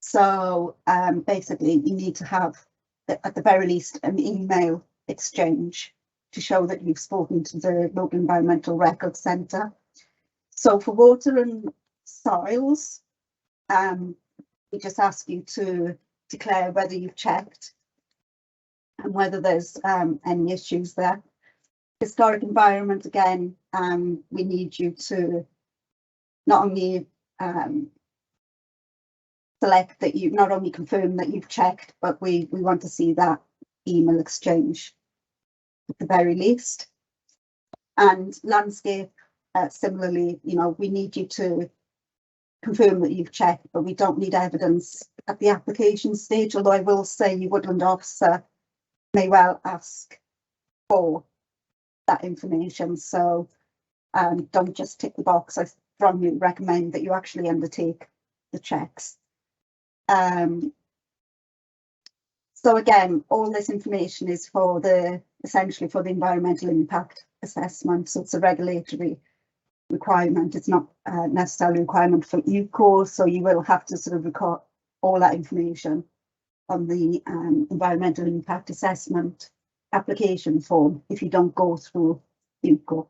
So basically you need to have, at the very least, an email exchange to show that you've spoken to the local environmental record centre. So for water and soils, we just ask you to declare whether you've checked and whether there's any issues there. Historic environment, again, we need you to not only select that you not only confirm that you've checked, but we want to see that email exchange at the very least. And landscape, similarly, we need you to confirm that you've checked, but we don't need evidence at the application stage, although I will say your woodland officer may well ask for that information. So don't just tick the box. I strongly recommend that you actually undertake the checks. So again, all this information is for essentially for the environmental impact assessment. So it's a regulatory requirement. It's not necessarily a requirement for EUCO, so you will have to sort of record all that information on the environmental impact assessment application form if you don't go through EUCO.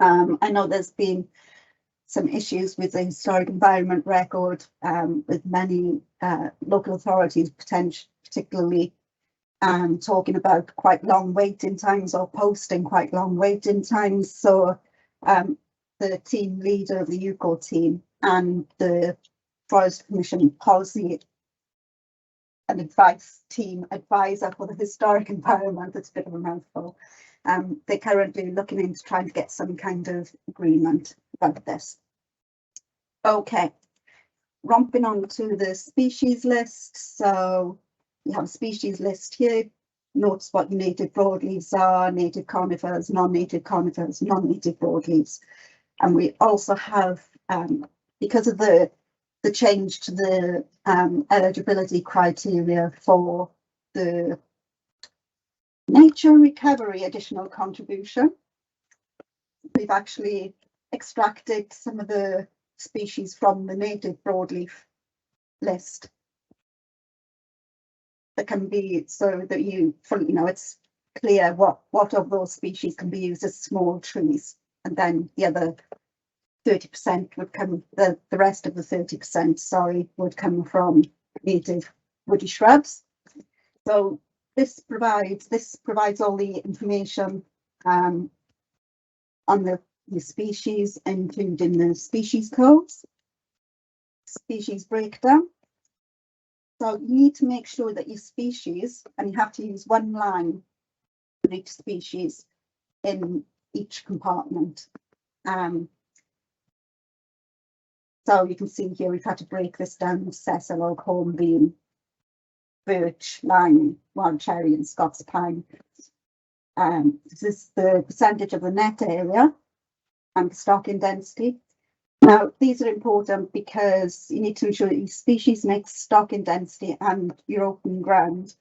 I know there's been some issues with the historic environment record, with many local authorities particularly talking about quite long waiting times or posting quite long waiting times. So the team leader of the UCO team and the Forestry Commission policy and advice team advisor for the historic environment, it's a bit of a mouthful, they're currently looking into trying to get some kind of agreement about this. Okay, romping on to the species list. So you have a species list here. Notice what your native broadleaves are: native conifers, non-native conifers, non-native broadleaves. And we also have, because of the change to the eligibility criteria for the nature recovery additional contribution, we've actually extracted some of the species from the native broadleaf list that can be, so that you know, it's clear what of those species can be used as small trees, and then the other 30% would come, the rest of the 30%, sorry, would come from native woody shrubs. So this provides all the information on the species, including the species codes, species breakdown. So you need to make sure that your species, and you have to use one line for each species in each compartment. So you can see here we've had to break this down: sessile, oak, hornbeam, birch, lime, wild cherry and Scots pine. This is the percentage of the net area and the stocking density. Now these are important because you need to ensure that your species makes stocking density and your open ground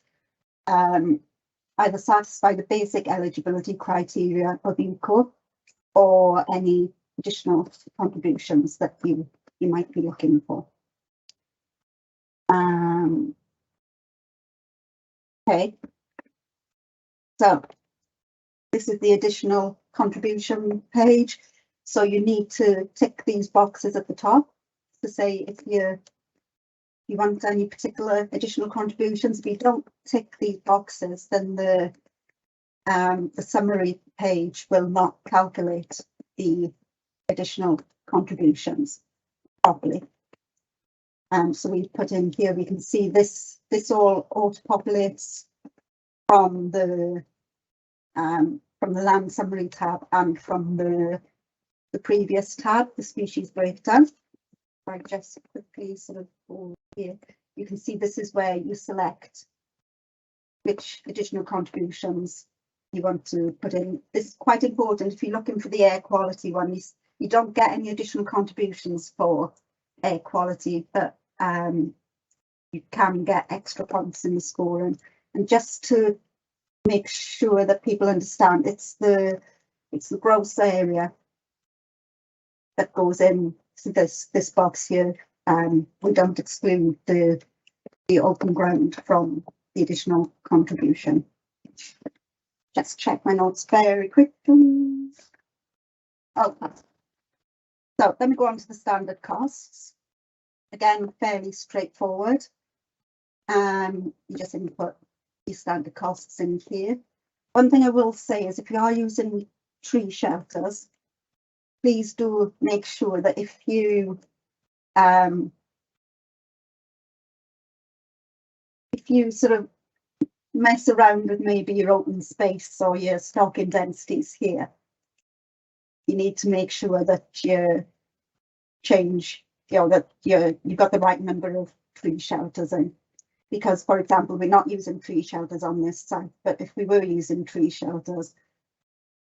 either satisfy the basic eligibility criteria of UCO or any additional contributions that you might be looking for. Okay, so this is the additional contribution page. So you need to tick these boxes at the top to say if you want any particular additional contributions. If you don't tick these boxes, then the summary page will not calculate the additional contributions properly. So we put in here, we can see this all auto-populates from the land summary tab and from the previous tab, the species breakdown. If I just quickly sort of go here, you can see this is where you select which additional contributions you want to put in. This is quite important. If you're looking for the air quality one, you don't get any additional contributions for air quality, but you can get extra points in the scoring. And just to make sure that people understand, it's the gross area that goes in to this box here. We don't exclude the open ground from the additional contribution. Just check my notes very quickly. Okay. So let me go on to the standard costs. Again, fairly straightforward. You just input your standard costs in here. One thing I will say is if you are using tree shelters, please do make sure that if you sort of mess around with maybe your open space or your stocking densities here, you need to make sure that you change, that you've got the right number of tree shelters in. Because, for example, we're not using tree shelters on this site, but if we were using tree shelters,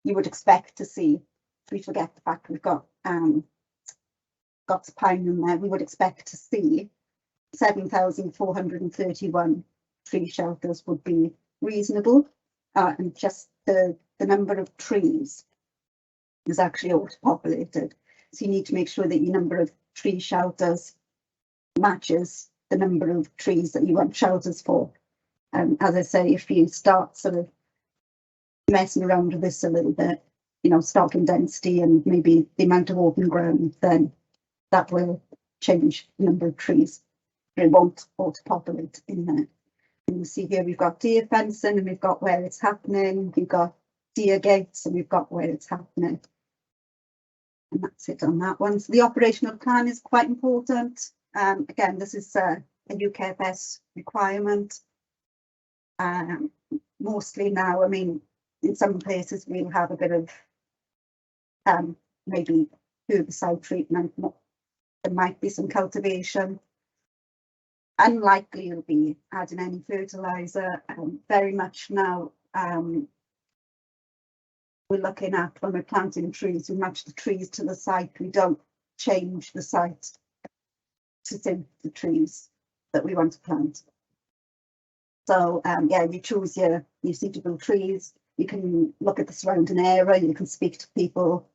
you would expect to see, if we forget the fact we've got Scots pine in there, we would expect to see 7,431 tree shelters would be reasonable, and just the number of trees is actually auto-populated. So you need to make sure that your number of tree shelters matches the number of trees that you want shelters for. As I say, if you start sort of messing around with this a little bit, stocking density and maybe the amount of open ground, then that will change the number of trees. It won't auto-populate in there. And you see here we've got deer fencing and we've got where it's happening. We've got deer gates and we've got where it's happening. And that's it on that one. So the operational plan is quite important. Again, this is a UKFS requirement. Mostly now, I mean, in some places we'll have a bit of maybe herbicide treatment. There might be some cultivation. Unlikely you'll be adding any fertiliser. Very much now we're looking at, when we're planting trees, we match the trees to the site. We don't change the site to suit the trees that we want to plant. So yeah, you choose your suitable trees. You can look at the surrounding area. You can speak to people,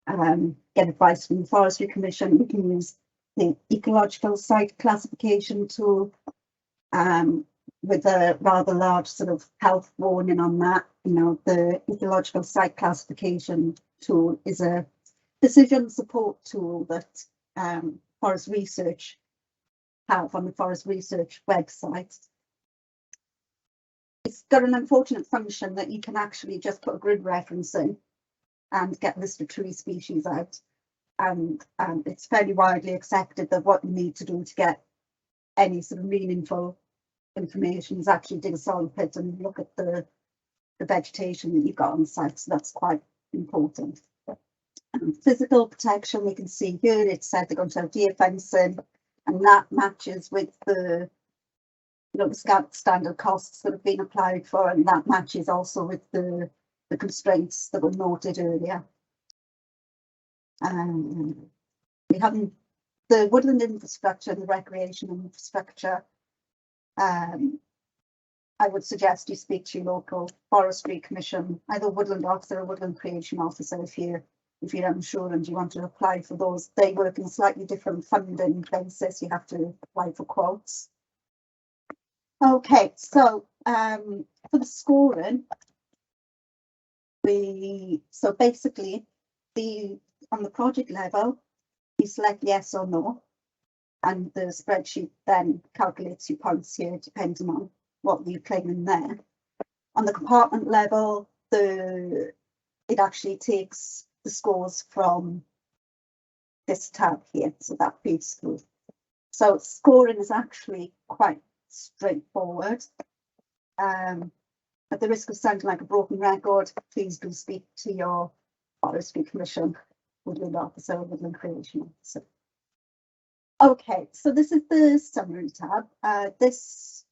get advice from the Forestry Commission. You can use the ecological site classification tool with a rather large sort of health warning on that. You know, the ecological site classification tool is a decision support tool that Forest Research have on the Forest Research website. It's got an unfortunate function that you can actually just put a grid reference in and get a list of tree species out. And it's fairly widely accepted that what you need to do to get any sort of meaningful information is actually dig a soil pit and look at the vegetation that you've got on site. So that's quite important. Physical protection, we can see here it said they're going to have deer fencing, and that matches with the the standard costs that have been applied for, and that matches also with the constraints that were noted earlier. We haven't the woodland infrastructure, the recreation infrastructure. I would suggest you speak to your local Forestry Commission, either Woodland Officer or Woodland Creation Officer if you're unsure and you want to apply for those. They work in a slightly different funding basis. You have to apply for quotes. Okay, so for the scoring, so basically on the project level, you select yes or no, and the spreadsheet then calculates your points here depending on what you're claiming there. On the compartment level, it actually takes the scores from this tab here, so that feeds through. So scoring is actually quite straightforward. At the risk of sounding like a broken record, please do speak to your Forestry Commission, Woodland Officer, Woodland Creation Officer. Okay, so this is the summary tab. This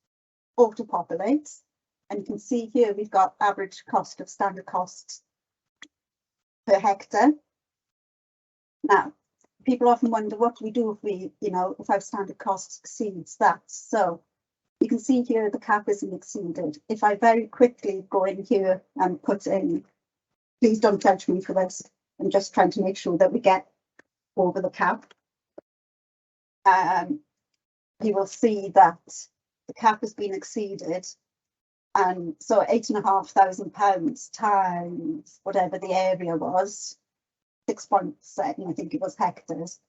auto-populates, and you can see here we've got average cost of standard costs per hectare. Now, people often wonder, what do we do if our standard cost exceeds that? So you can see here the cap isn't exceeded. If I very quickly go in here and put in, please don't judge me for this, I'm just trying to make sure that we get over the cap. You will see that the cap has been exceeded, and so £8,500 times whatever the area was, 6.7, I think it was, hectares,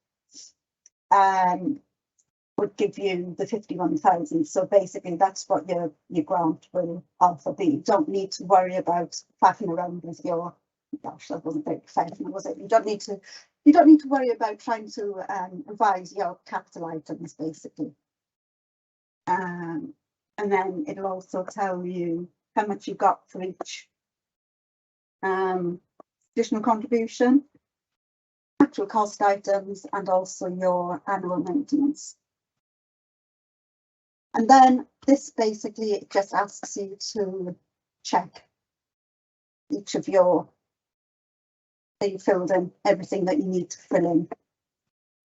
would give you the 51,000. So basically that's what your grant will offer be. You don't need to worry about faffing around with your, gosh, that wasn't very professional, was it? You don't need to worry about trying to revise your capital items, basically. And then it'll also tell you how much you got for each additional contribution, actual cost items, and also your annual maintenance. And then this basically, it just asks you to check each of that you filled in everything that you need to fill in.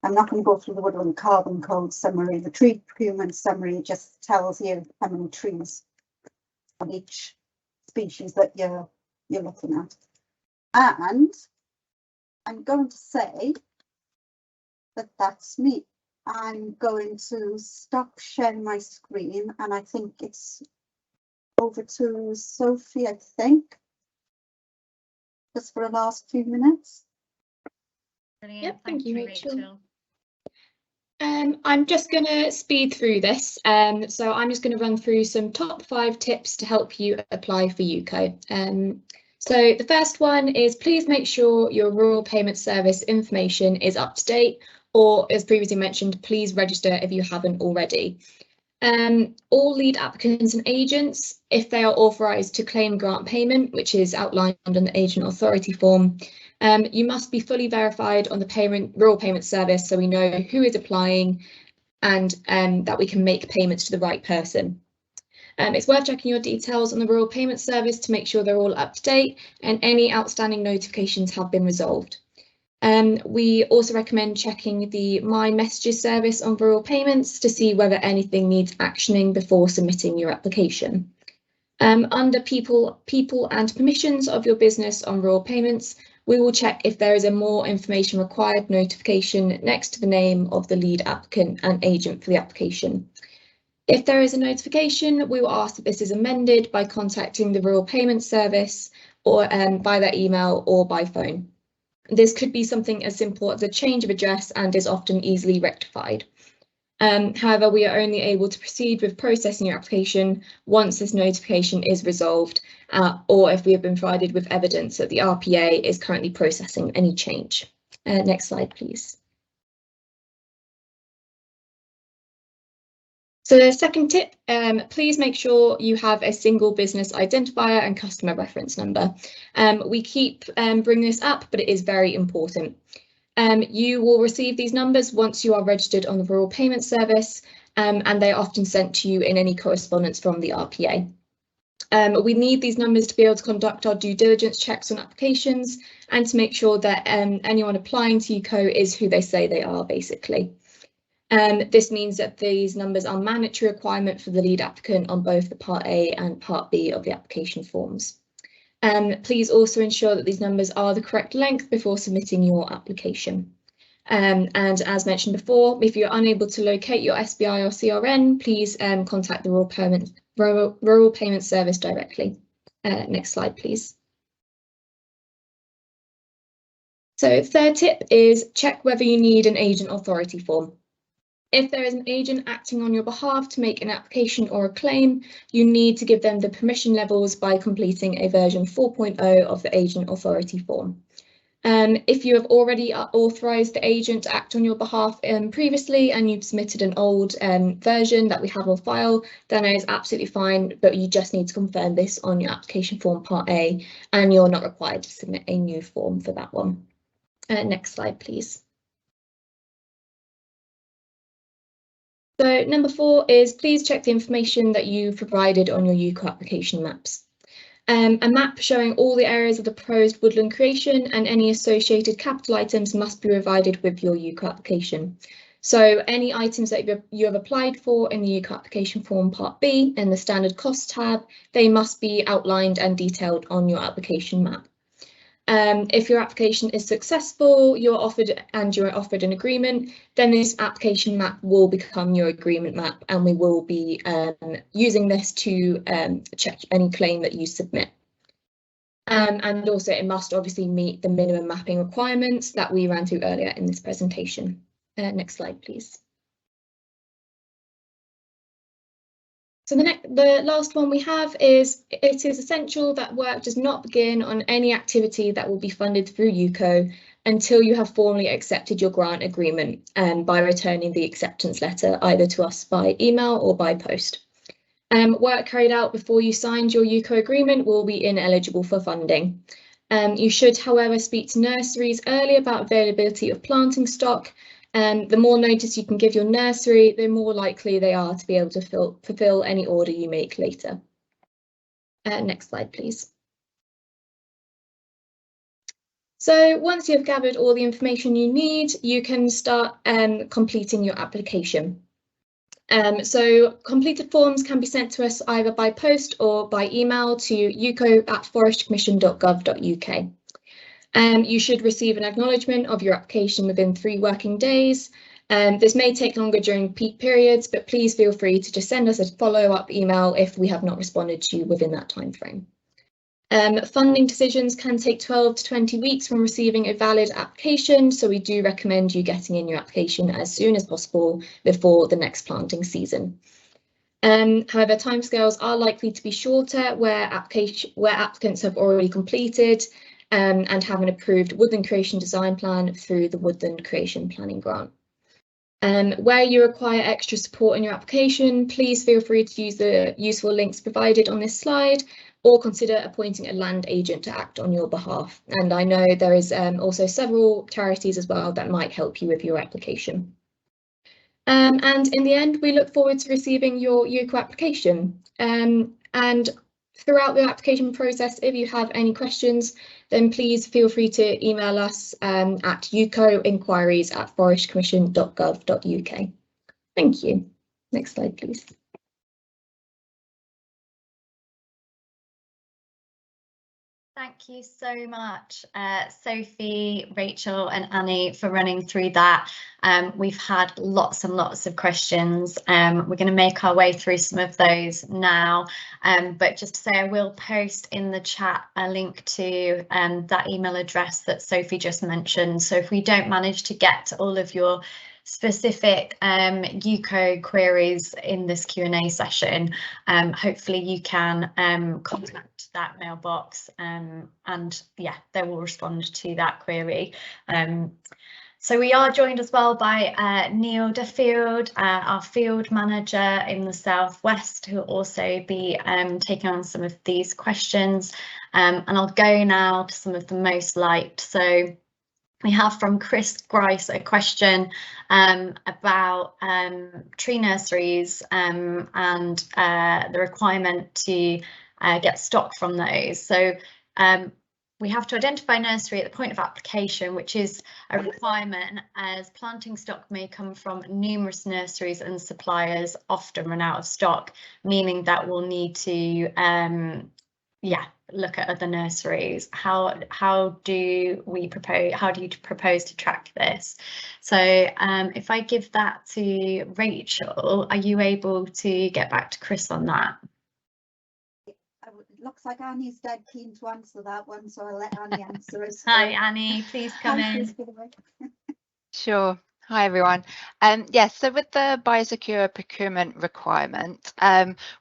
I'm not going to go through the woodland carbon code summary. The tree procurement summary just tells you how many trees on each species that you're looking at. And I'm going to say that that's me. I'm going to stop sharing my screen, and I think it's over to Sophie, I think, just for the last few minutes. Brilliant. Yep, thank you, Rachel. I'm just going to speed through this. So I'm just going to run through some top 5 tips to help you apply for UCO. So the first one is please make sure your Rural Payment Service information is up to date, or as previously mentioned, please register if you haven't already. All lead applicants and agents, if they are authorised to claim grant payment, which is outlined on the agent authority form, you must be fully verified on the Rural Payment Service so we know who is applying and that we can make payments to the right person. It's worth checking your details on the Rural Payment Service to make sure they're all up to date and any outstanding notifications have been resolved. We also recommend checking the My Messages service on Rural Payments to see whether anything needs actioning before submitting your application. Under people and permissions of your business on Rural Payments, we will check if there is a more information required notification next to the name of the lead applicant and agent for the application. If there is a notification, we will ask that this is amended by contacting the Rural Payment Service or by their email or by phone. This could be something as simple as a change of address and is often easily rectified. However, we are only able to proceed with processing your application once this notification is resolved, or if we have been provided with evidence that the RPA is currently processing any change. Next slide, please. So the second tip, please make sure you have a single business identifier and customer reference number. We keep bringing this up, but it is very important. You will receive these numbers once you are registered on the Rural Payment Service, and they are often sent to you in any correspondence from the RPA. We need these numbers to be able to conduct our due diligence checks on applications and to make sure that anyone applying to UCO is who they say they are, basically. This means that these numbers are mandatory requirement for the lead applicant on both the Part A and Part B of the application forms. Please also ensure that these numbers are the correct length before submitting your application. And as mentioned before, if you're unable to locate your SBI or CRN, please contact the Rural Payment Service directly. Next slide, please. So the third tip is check whether you need an agent authority form. If there is an agent acting on your behalf to make an application or a claim, you need to give them the permission levels by completing a version 4.0 of the agent authority form. If you have already authorised the agent to act on your behalf previously and you've submitted an old version that we have on file, then it is absolutely fine, but you just need to confirm this on your application form Part A and you're not required to submit a new form for that one. Next slide, please. So number 4 is please check the information that you've provided on your UCO application maps. A map showing all the areas of the proposed woodland creation and any associated capital items must be provided with your UCO application. So any items that you have applied for in the UCO application form Part B in the standard cost tab, they must be outlined and detailed on your application map. If your application is successful, you're offered an agreement, then this application map will become your agreement map and we will be using this to check any claim that you submit. And also it must obviously meet the minimum mapping requirements that we ran through earlier in this presentation. Next slide, please. So the last one we have is it is essential that work does not begin on any activity that will be funded through UCO until you have formally accepted your grant agreement by returning the acceptance letter either to us by email or by post. Work carried out before you signed your UCO agreement will be ineligible for funding. You should, however, speak to nurseries early about availability of planting stock. The more notice you can give your nursery, the more likely they are to be able to fulfill any order you make later. Next slide, please. So once you've gathered all the information you need, you can start completing your application. So completed forms can be sent to us either by post or by email to uco@forestrycommission.gov.uk. You should receive an acknowledgement of your application within 3 working days. This may take longer during peak periods, but please feel free to just send us a follow-up email if we have not responded to you within that time frame. Funding decisions can take 12 to 20 weeks from receiving a valid application, so we do recommend you getting in your application as soon as possible before the next planting season. However, timescales are likely to be shorter where applicants have already completed and have an approved woodland creation design plan through the Woodland Creation Planning Grant. Where you require extra support in your application, please feel free to use the useful links provided on this slide, or consider appointing a land agent to act on your behalf. And I know there is also several charities as well that might help you with your application. And in the end, we look forward to receiving your UCO application. And throughout the application process, if you have any questions, then please feel free to email us at ucoinquiries@forestcommission.gov.uk. Thank you. Next slide, please. Thank you so much, Sophie, Rachel and Annie, for running through that. We've had lots and lots of questions. We're going to make our way through some of those now, but just to say, I will post in the chat a link to that email address that Sophie just mentioned. So if we don't manage to get to all of your specific UCO queries in this Q&A session, hopefully you can contact that mailbox and yeah, they will respond to that query. So we are joined as well by Neil Duffield, our field manager in the Southwest, who will also be taking on some of these questions. And I'll go now to some of the most liked. So we have from Chris Grice a question about tree nurseries and the requirement to get stock from those. So we have to identify nursery at the point of application, which is a requirement, as planting stock may come from numerous nurseries and suppliers often run out of stock, meaning that we'll need to look at other nurseries. How do you propose to track this? So if I give that to Rachel, are you able to get back to Chris on that? It looks like Annie's dead keen to answer that one, so I'll let Annie answer it. Hi Annie, please come in. Sure. Hi everyone. Yes, so with the biosecure procurement requirement,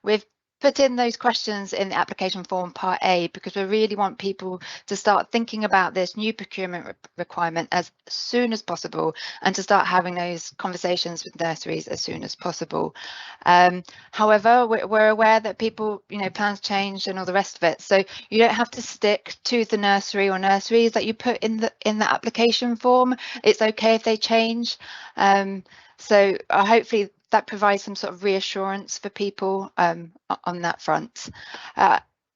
we've put in those questions in the application form part A because we really want people to start thinking about this new procurement requirement as soon as possible and to start having those conversations with nurseries as soon as possible. However, we're aware that people, plans change and all the rest of it, so you don't have to stick to the nursery or nurseries that you put in the application form. It's okay if they change. So hopefully that provides some sort of reassurance for people on that front.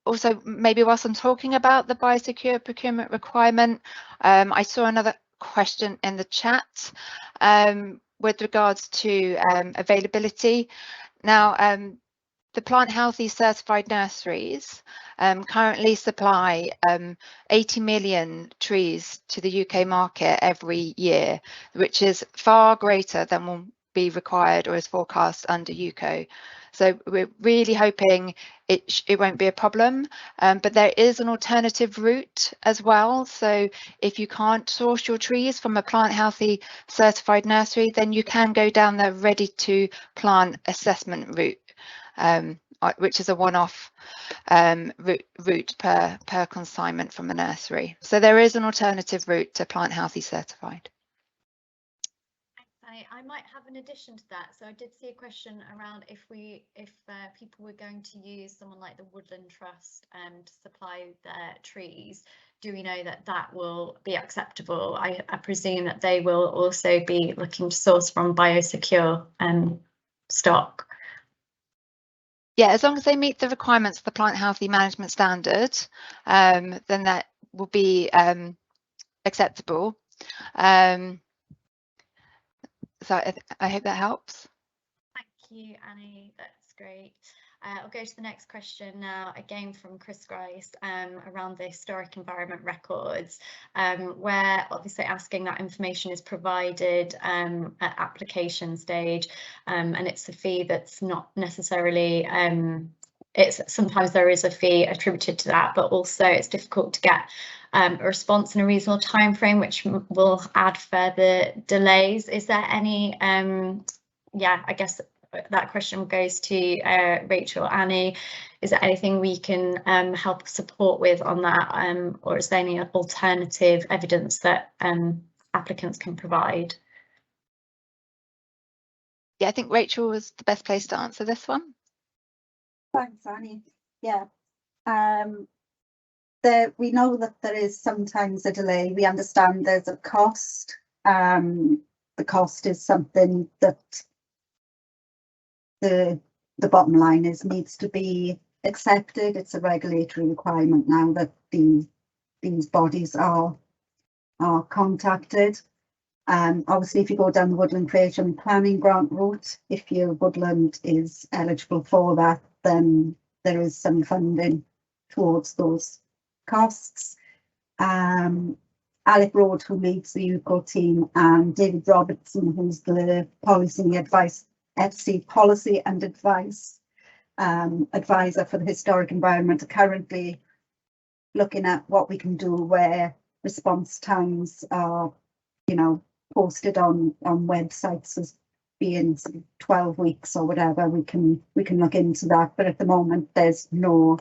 Also, maybe whilst I'm talking about the biosecure procurement requirement, I saw another question in the chat with regards to availability. Now, the Plant Healthy certified nurseries currently supply 80 million trees to the UK market every year, which is far greater than will be required or is forecast under UCO. So we're really hoping it won't be a problem, but there is an alternative route as well. So if you can't source your trees from a Plant Healthy certified nursery, then you can go down the ready to plant assessment route, which is a one-off route per consignment from a nursery. So there is an alternative route to Plant Healthy certified. I might have an addition to that. So I did see a question around if people were going to use someone like the Woodland Trust to supply their trees. Do we know that that will be acceptable? I presume that they will also be looking to source from biosecure stock. Yeah, as long as they meet the requirements of the Plant Healthy Management Standard, then that will be acceptable. So I hope that helps. Thank you, Annie. That's great. I'll go to the next question now, again from Chris Grice, around the historic environment records, where obviously asking that information is provided at application stage, and it's a fee that's not necessarily sometimes there is a fee attributed to that, but also it's difficult to get a response in a reasonable time frame, which will add further delays. Is there any, yeah, I guess that question goes to Rachel, Annie. Is there anything we can help support with on that, or is there any alternative evidence that applicants can provide? Yeah, I think Rachel was the best place to answer this one. Thanks, Annie. Yeah. We know that there is sometimes a delay. We understand there's a cost. The cost is something that the bottom line is needs to be accepted. It's a regulatory requirement now that these bodies are contacted. Obviously, if you go down the Woodland Creation Planning Grant route, if your woodland is eligible for that, then there is some funding towards those costs. Alec Road, who leads the UCO team, and David Robertson, who's the FC Policy and Advice advisor for the Historic Environment, are currently looking at what we can do where response times are, posted on websites as being 12 weeks or whatever. We can look into that, but at the moment there's no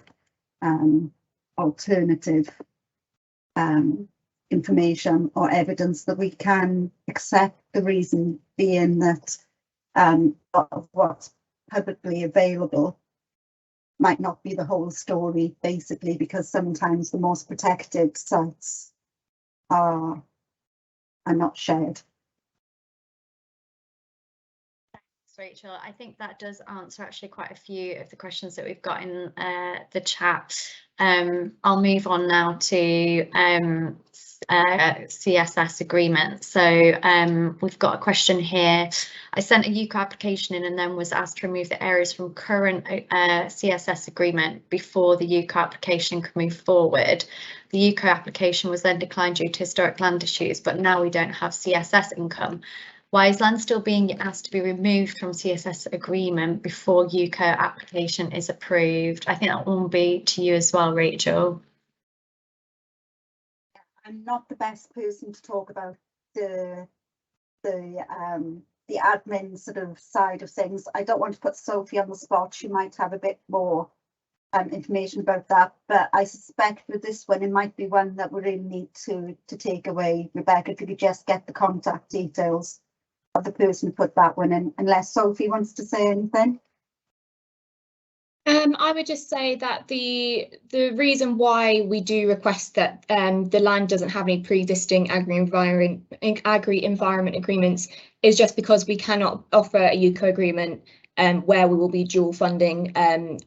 alternative information or evidence that we can accept, the reason being that what's publicly available might not be the whole story, basically, because sometimes the most protected sites are not shared. Thanks, Rachel. I think that does answer actually quite a few of the questions that we've got in the chat. I'll move on now to CSS agreement. So we've got a question here. I sent a UCO application in and then was asked to remove the areas from current CSS agreement before the UCO application could move forward. The UCO application was then declined due to historic land issues, but now we don't have CSS income. Why is land still being asked to be removed from CSS agreement before UCO application is approved? I think that one will be to you as well, Rachel. I'm not the best person to talk about the admin sort of side of things. I don't want to put Sophie on the spot. She might have a bit more information about that, but I suspect with this one it might be one that we really need to take away. Rebecca, if you could just get the contact details of the person who put that one in, unless Sophie wants to say anything. I would just say that the reason why we do request that the land doesn't have any pre-existing agri-environment agreements is just because we cannot offer a UCO agreement where we will be dual funding land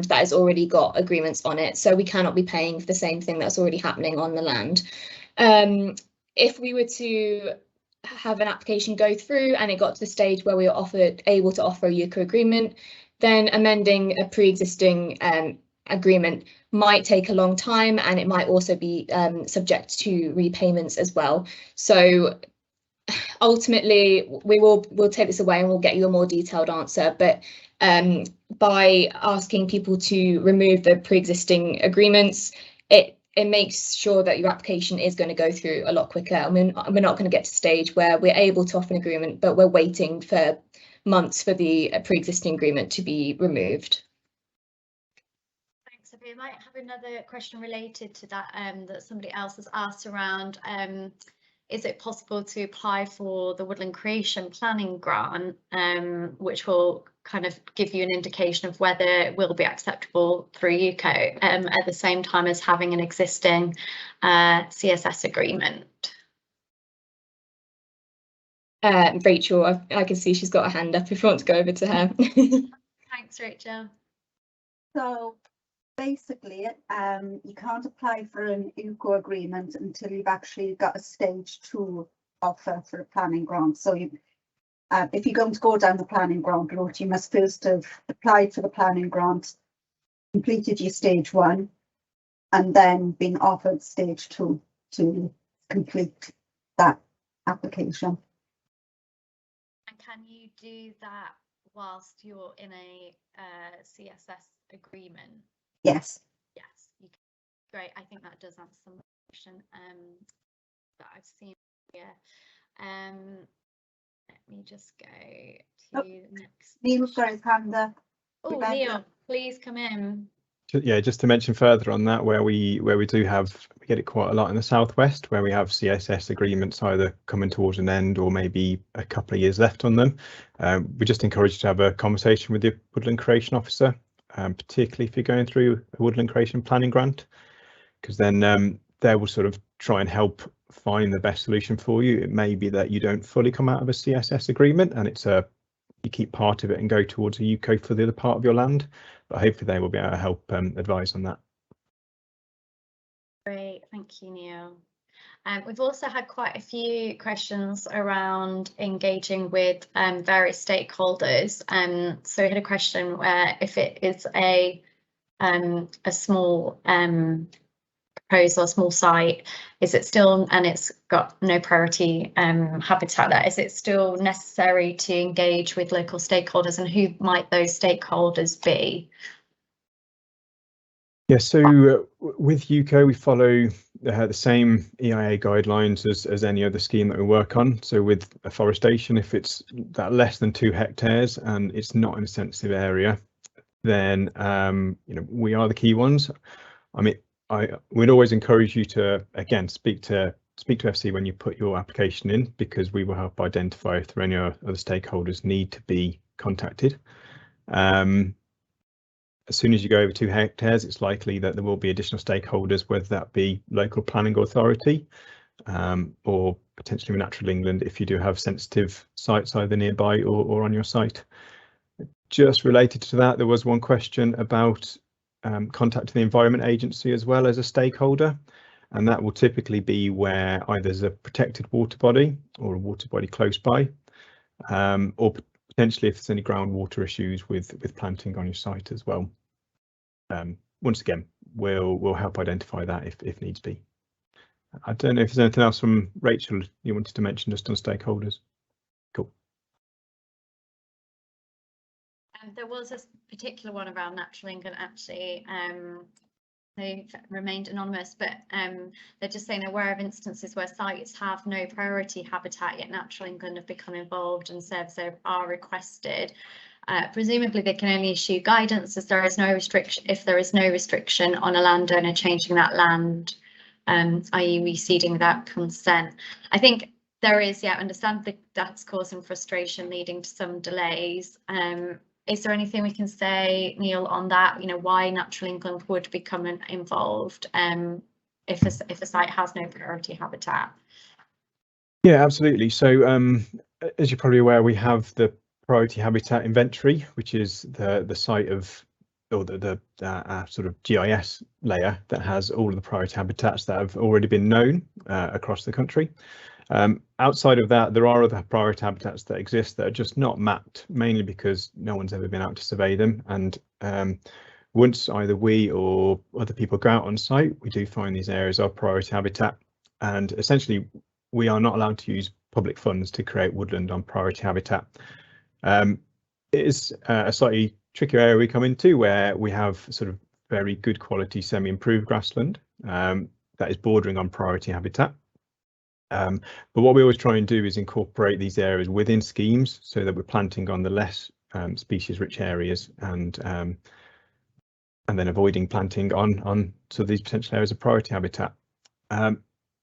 that has already got agreements on it. So we cannot be paying for the same thing that's already happening on the land. If we were to have an application go through and it got to the stage where we were able to offer a UCO agreement, then amending a pre-existing agreement might take a long time, and it might also be subject to repayments as well. So ultimately, we'll take this away and we'll get you a more detailed answer. But by asking people to remove the pre-existing agreements, it makes sure that your application is going to go through a lot quicker. I mean, we're not going to get to a stage where we're able to offer an agreement, but we're waiting for months for the pre-existing agreement to be removed. Thanks, Sophie. I might have another question related to that that somebody else has asked around. Is it possible to apply for the Woodland Creation Planning Grant, which will kind of give you an indication of whether it will be acceptable through UCO at the same time as having an existing CSS agreement? Rachel, I can see she's got a hand up if you want to go over to her. Thanks, Rachel. So basically, you can't apply for an UCO agreement until you've actually got a stage 2 offer for a planning grant. So if you're going to go down the planning grant route, you must first have applied for the planning grant, completed your stage 1, and then been offered stage 2 to complete that application. And can you do that whilst you're in a CSS agreement? Yes. Yes, great. I think that does answer some question that I've seen here. Let me just go to the next. Neil's got his hand up. Oh, Neil, please come in. Yeah, just to mention further on that, where we do have, we get it quite a lot in the southwest, where we have CSS agreements either coming towards an end or maybe a couple of years left on them. We just encourage you to have a conversation with your Woodland Creation Officer, particularly if you're going through a Woodland Creation Planning Grant, because then they will sort of try and help find the best solution for you. It may be that you don't fully come out of a CSS agreement and it's you keep part of it and go towards a UCO for the other part of your land, but hopefully they will be able to help advise on that. Great, thank you, Neil. We've also had quite a few questions around engaging with various stakeholders. So we had a question where if it is a small proposal, a small site, is it still, and it's got no priority habitat there, is it still necessary to engage with local stakeholders, and who might those stakeholders be? Yeah, so with UCO we follow the same EIA guidelines as any other scheme that we work on. So with afforestation, if it's that less than 2 hectares and it's not in a sensitive area, then you know, we are the key ones. I mean, we'd always encourage you to, again, speak to FC when you put your application in, because we will help identify if there are any other stakeholders need to be contacted. As soon as you go over 2 hectares, it's likely that there will be additional stakeholders, whether that be local planning authority or potentially Natural England if you do have sensitive sites either nearby or on your site. Just related to that, there was one question about contacting the Environment Agency as well as a stakeholder, and that will typically be where either there's a protected water body or a water body close by, or potentially if there's any groundwater issues with planting on your site as well. Once again, we'll help identify that if needs be. I don't know if there's anything else from Rachel you wanted to mention just on stakeholders. Cool. There was a particular one around Natural England, actually. They've remained anonymous, but they're just saying they're aware of instances where sites have no priority habitat, yet Natural England have become involved and services are requested. Presumably they can only issue guidance as there is no restriction, if there is no restriction on a landowner changing that land, i.e. reseeding without consent. I think there is, yeah, understand that that's causing frustration, leading to some delays. Is there anything we can say, Neil, on that? You know, why Natural England would become involved if a site has no priority habitat? Yeah, absolutely. So as you're probably aware, we have the priority habitat inventory, which is the site of, or the sort of GIS layer that has all of the priority habitats that have already been known across the country. Outside of that, there are other priority habitats that exist that are just not mapped, mainly because no one's ever been out to survey them. And once either we or other people go out on site, we do find these areas are priority habitat. And essentially, we are not allowed to use public funds to create woodland on priority habitat. It is a slightly trickier area we come into, where we have sort of very good quality semi-improved grassland that is bordering on priority habitat. But what we always try and do is incorporate these areas within schemes so that we're planting on the less species rich areas and then avoiding planting on so these potential areas of priority habitat.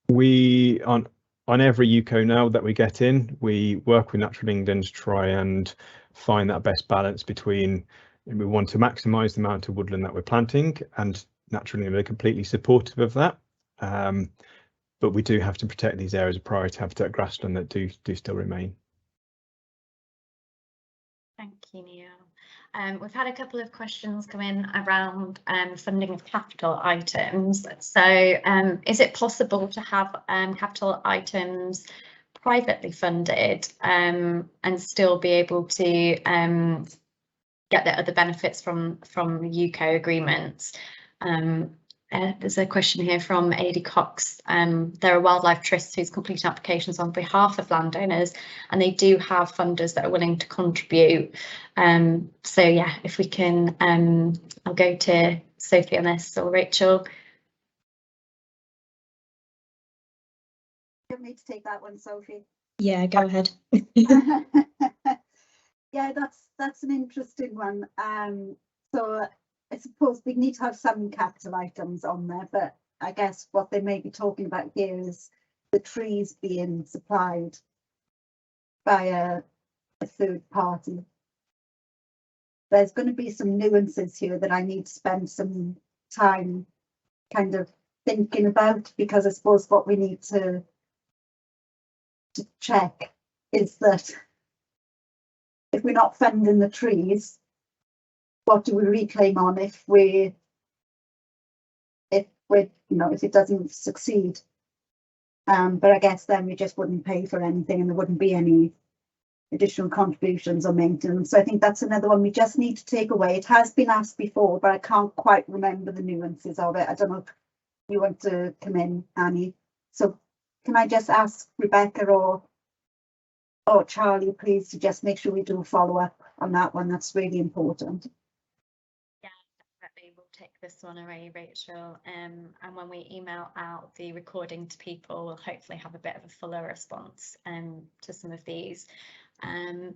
We on every UCO now that we get in, we work with Natural England to try and find that best balance between, we want to maximise the amount of woodland that we're planting, and Natural England are completely supportive of that. But we do have to protect these areas of priority habitat grassland that do still remain. Thank you, Neil. We've had a couple of questions come in around funding of capital items. So is it possible to have capital items privately funded and still be able to get the other benefits from UCO agreements? there's a question here from Adi Cox. There are wildlife trusts who's completing applications on behalf of landowners, and they do have funders that are willing to contribute. So yeah, if we can, I'll go to Sophie on this, or Rachel. You need to take that one, Sophie. Yeah, go ahead. Yeah, that's an interesting one. So I suppose we need to have some capital items on there, but I guess what they may be talking about here is the trees being supplied by a third party. There's going to be some nuances here that I need to spend some time kind of thinking about, because I suppose what we need to check is that if we're not funding the trees, what do we reclaim on if it doesn't succeed? But I guess then we just wouldn't pay for anything, and there wouldn't be any additional contributions or maintenance. So I think that's another one we just need to take away. It has been asked before, but I can't quite remember the nuances of it. I don't know if you want to come in, Annie. So can I just ask Rebecca or Charlie, please, to just make sure we do follow up on that one? That's really important. Yeah, definitely. We'll take this one away, Rachel. And when we email out the recording to people, we'll hopefully have a bit of a fuller response to some of these.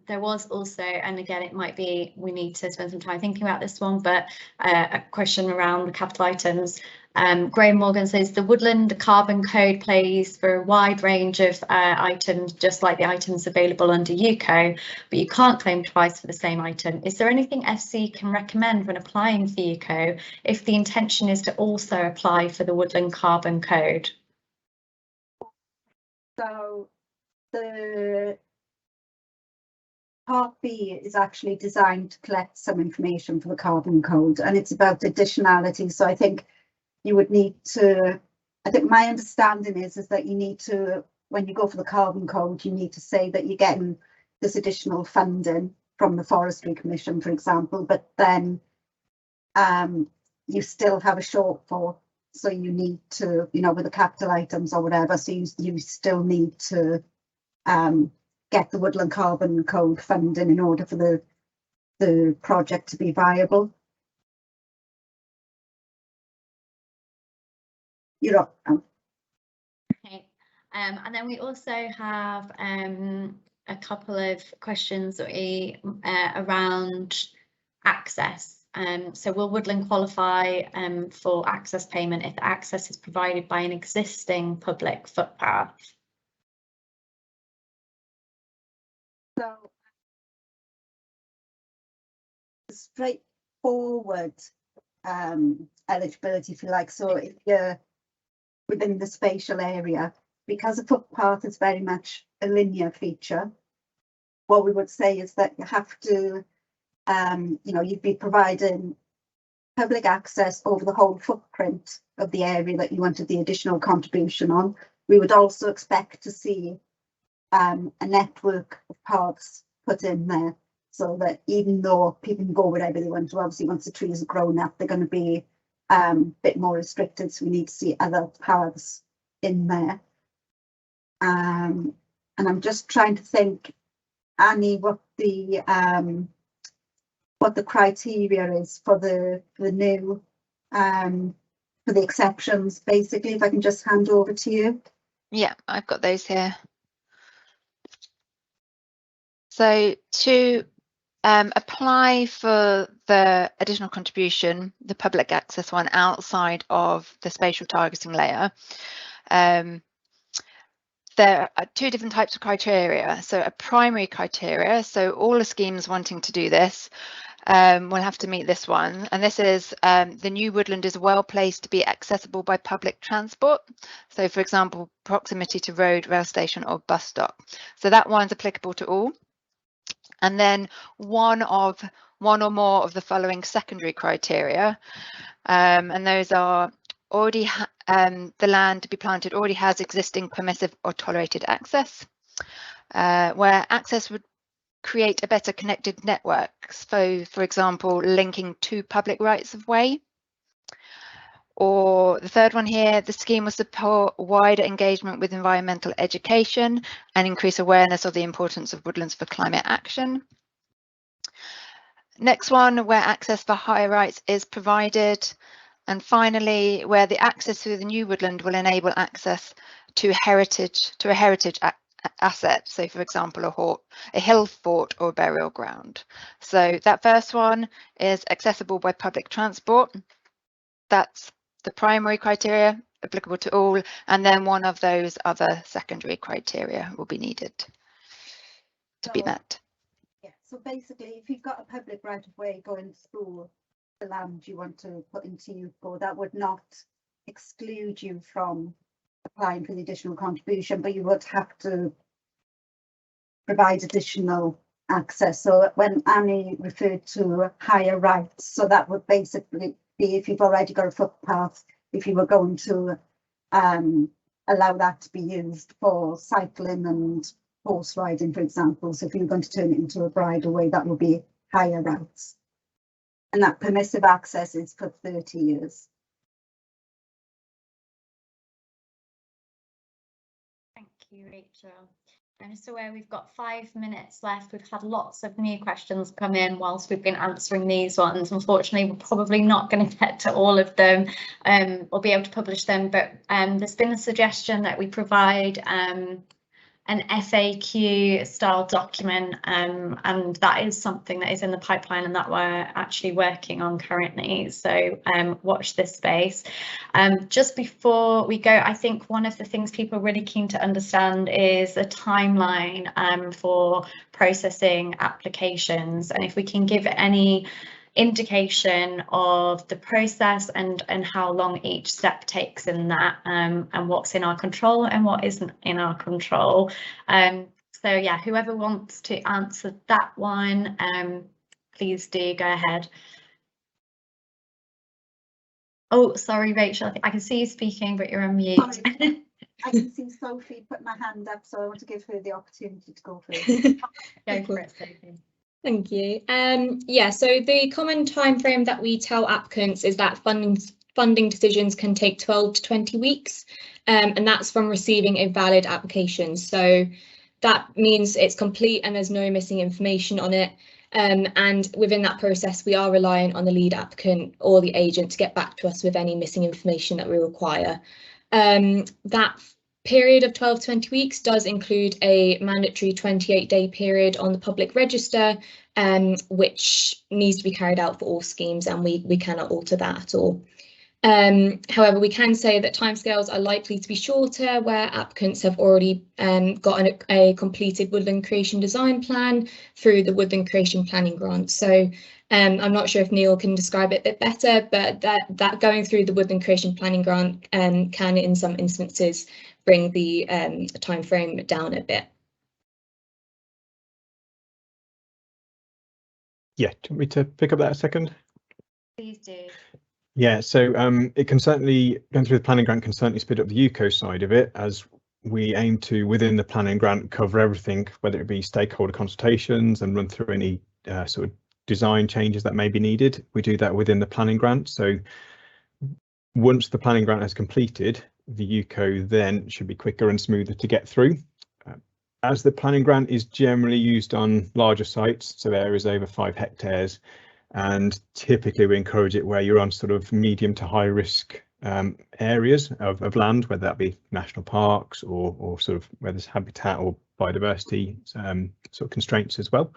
There was also, and again, it might be we need to spend some time thinking about this one, but a question around the capital items. Graham Morgan says the Woodland Carbon Code plays for a wide range of items, just like the items available under UCO, but you can't claim twice for the same item. Is there anything SC can recommend when applying for UCO if the intention is to also apply for the Woodland Carbon Code? So the Part B is actually designed to collect some information for the carbon code, and it's about additionality. So I think you would need to, I think my understanding is that you need to, when you go for the carbon code, you need to say that you're getting this additional funding from the Forestry Commission, for example, but then you still have a shortfall. So you need to, with the capital items or whatever, so you still need to get the Woodland Carbon Code funding in order for the project to be viable. You're up. Okay, and then we also have a couple of questions around access. So will Woodland qualify for access payment if the access is provided by an existing public footpath? So straightforward eligibility, if you like. So if you're within the spatial area, because a footpath is very much a linear feature, what we would say is that you have to, you'd be providing public access over the whole footprint of the area that you wanted the additional contribution on. We would also expect to see a network of paths put in there, so that even though people can go wherever they want to, obviously once the trees are grown up, they're going to be a bit more restricted, so we need to see other paths in there. And I'm just trying to think, Annie, what the criteria is for the new for the exceptions, basically, if I can just hand over to you. Yeah, I've got those here. So to apply for the additional contribution, the public access one outside of the spatial targeting layer, there are two different types of criteria. So a primary criteria, so all the schemes wanting to do this will have to meet this one, and this is the new woodland is well placed to be accessible by public transport. So for example, proximity to road, rail station or bus stop. So that one's applicable to all. And then one or more of the following secondary criteria, and those are already the land to be planted already has existing permissive or tolerated access, where access would create a better connected network. So, for example, linking two public rights of way, or the third one here, the scheme will support wider engagement with environmental education and increase awareness of the importance of woodlands for climate action. Next one, where access for higher rights is provided. And finally, where the access to the new woodland will enable access to a heritage asset, so for example a hill fort or burial ground. So that first one is accessible by public transport. That's the primary criteria applicable to all, and then one of those other secondary criteria will be needed to be met. Yeah, so basically if you've got a public right of way going through the land you want to put into UCO, that would not exclude you from applying for the additional contribution, but you would have to provide additional access. So when Annie referred to higher rights, so that would basically be if you've already got a footpath, if you were going to allow that to be used for cycling and horse riding, for example. So if you're going to turn it into a bridleway, that would be higher rights. And that permissive access is for 30 years. Thank you, Rachel. I'm just aware we've got 5 minutes left. We've had lots of new questions come in whilst we've been answering these ones. Unfortunately, we're probably not going to get to all of them or be able to publish them, but there's been a suggestion that we provide an FAQ style document, and that is something that is in the pipeline and that we're actually working on currently, so watch this space. Just before we go, I think one of the things people are really keen to understand is the timeline for processing applications, and if we can give any indication of the process and how long each step takes in that, and what's in our control and what isn't in our control. So yeah, whoever wants to answer that one, please do go ahead. Oh, sorry, Rachel, I can see you speaking, but you're on mute. I can see Sophie put my hand up, so I want to give her the opportunity to go first. Go for it, Sophie. Thank you. Yeah, so the common time frame that we tell applicants is that funding decisions can take 12 to 20 weeks, and that's from receiving a valid application. So that means it's complete and there's no missing information on it. And within that process, we are relying on the lead applicant or the agent to get back to us with any missing information that we require. That period of 12 to 20 weeks does include a mandatory 28-day period on the public register, which needs to be carried out for all schemes, and we cannot alter that at all. However, we can say that timescales are likely to be shorter where applicants have already got a completed woodland creation design plan through the Woodland Creation Planning Grant. So I'm not sure if Neil can describe it a bit better, but that going through the Woodland Creation Planning Grant can, in some instances, bring the time frame down a bit. Yeah, do you want me to pick up that a second? Please do. Yeah, so it can certainly, going through the planning grant can certainly speed up the UCO side of it, as we aim to, within the planning grant, cover everything, whether it be stakeholder consultations and run through any sort of design changes that may be needed. We do that within the planning grant. So once the planning grant has completed, the UCO then should be quicker and smoother to get through. As the planning grant is generally used on larger sites, so areas over 5 hectares, and typically we encourage it where you're on sort of medium to high risk areas of land, whether that be national parks or sort of where there's habitat or biodiversity sort of constraints as well.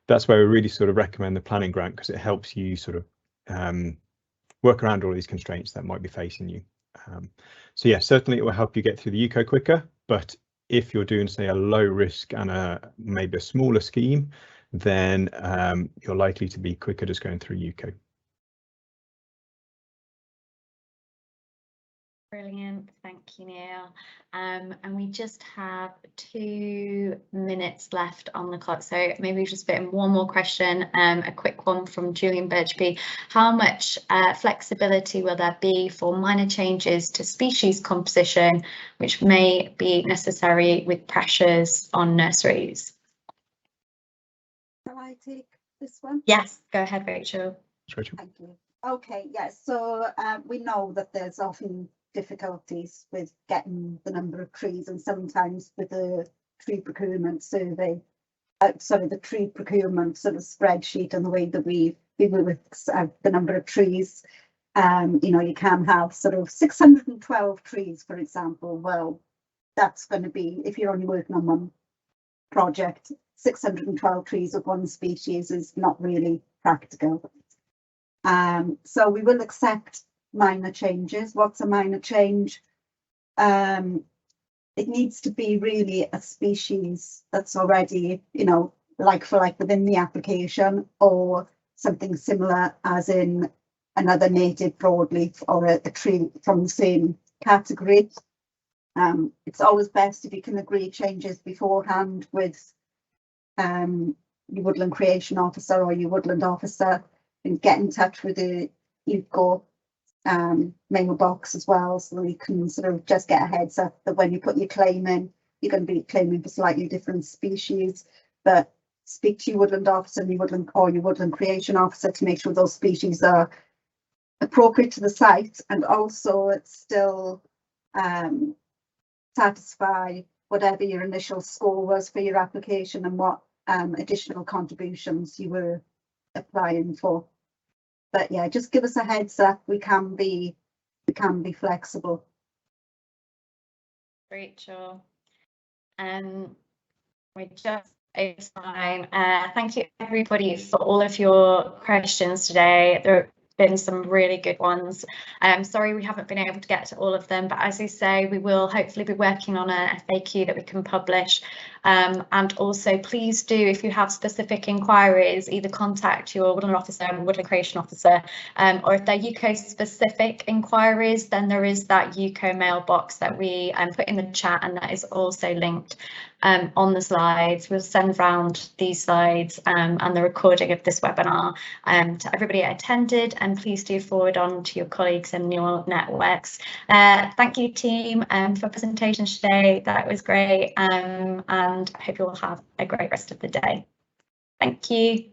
That's where we really sort of recommend the planning grant, because it helps you sort of work around all these constraints that might be facing you. So yeah, certainly it will help you get through the UCO quicker, but if you're doing, say, a low risk and maybe a smaller scheme, then you're likely to be quicker just going through UCO. Brilliant, thank you, Neil. And we just have 2 minutes left on the clock, so maybe just fit in one more question, a quick one from Julian Birchby. How much flexibility will there be for minor changes to species composition, which may be necessary with pressures on nurseries? Shall I take this one? Yes, go ahead, Rachel. Rachel. Thank you. Okay, yes. So we know that there's often difficulties with getting the number of trees, and sometimes with the tree procurement survey, sorry, the tree procurement sort of spreadsheet and the way that we work out the number of trees. You know, you can have sort of 612 trees, for example. Well, that's going to be, if you're only working on one project, 612 trees of one species is not really practical. So we will accept minor changes. What's a minor change? It needs to be really a species that's already, you know, like for like within the application, or something similar as in another native broadleaf or a tree from the same category. It's always best if you can agree changes beforehand with your woodland creation officer or your woodland officer, and get in touch with the UCO mailbox as well, so you can sort of just get a heads up that when you put your claim in, you're going to be claiming for slightly different species. But speak to your woodland officer and your woodland creation officer to make sure those species are appropriate to the site, and also it's still satisfy whatever your initial score was for your application and what additional contributions you were applying for. But yeah, just give us a heads up. We can be flexible. Rachel, we're just over time. Thank you everybody for all of your questions today. There have been some really good ones. Sorry we haven't been able to get to all of them, but as you say, we will hopefully be working on a FAQ that we can publish. And also please do, if you have specific inquiries, either contact your woodland officer and woodland creation officer, or if they're UCO specific inquiries, then there is that UCO mailbox that we put in the chat, and that is also linked on the slides. We'll send round these slides and the recording of this webinar to everybody that attended, and please do forward on to your colleagues and your networks. Thank you team for presentations today. That was great, and I hope you all have a great rest of the day. Thank you.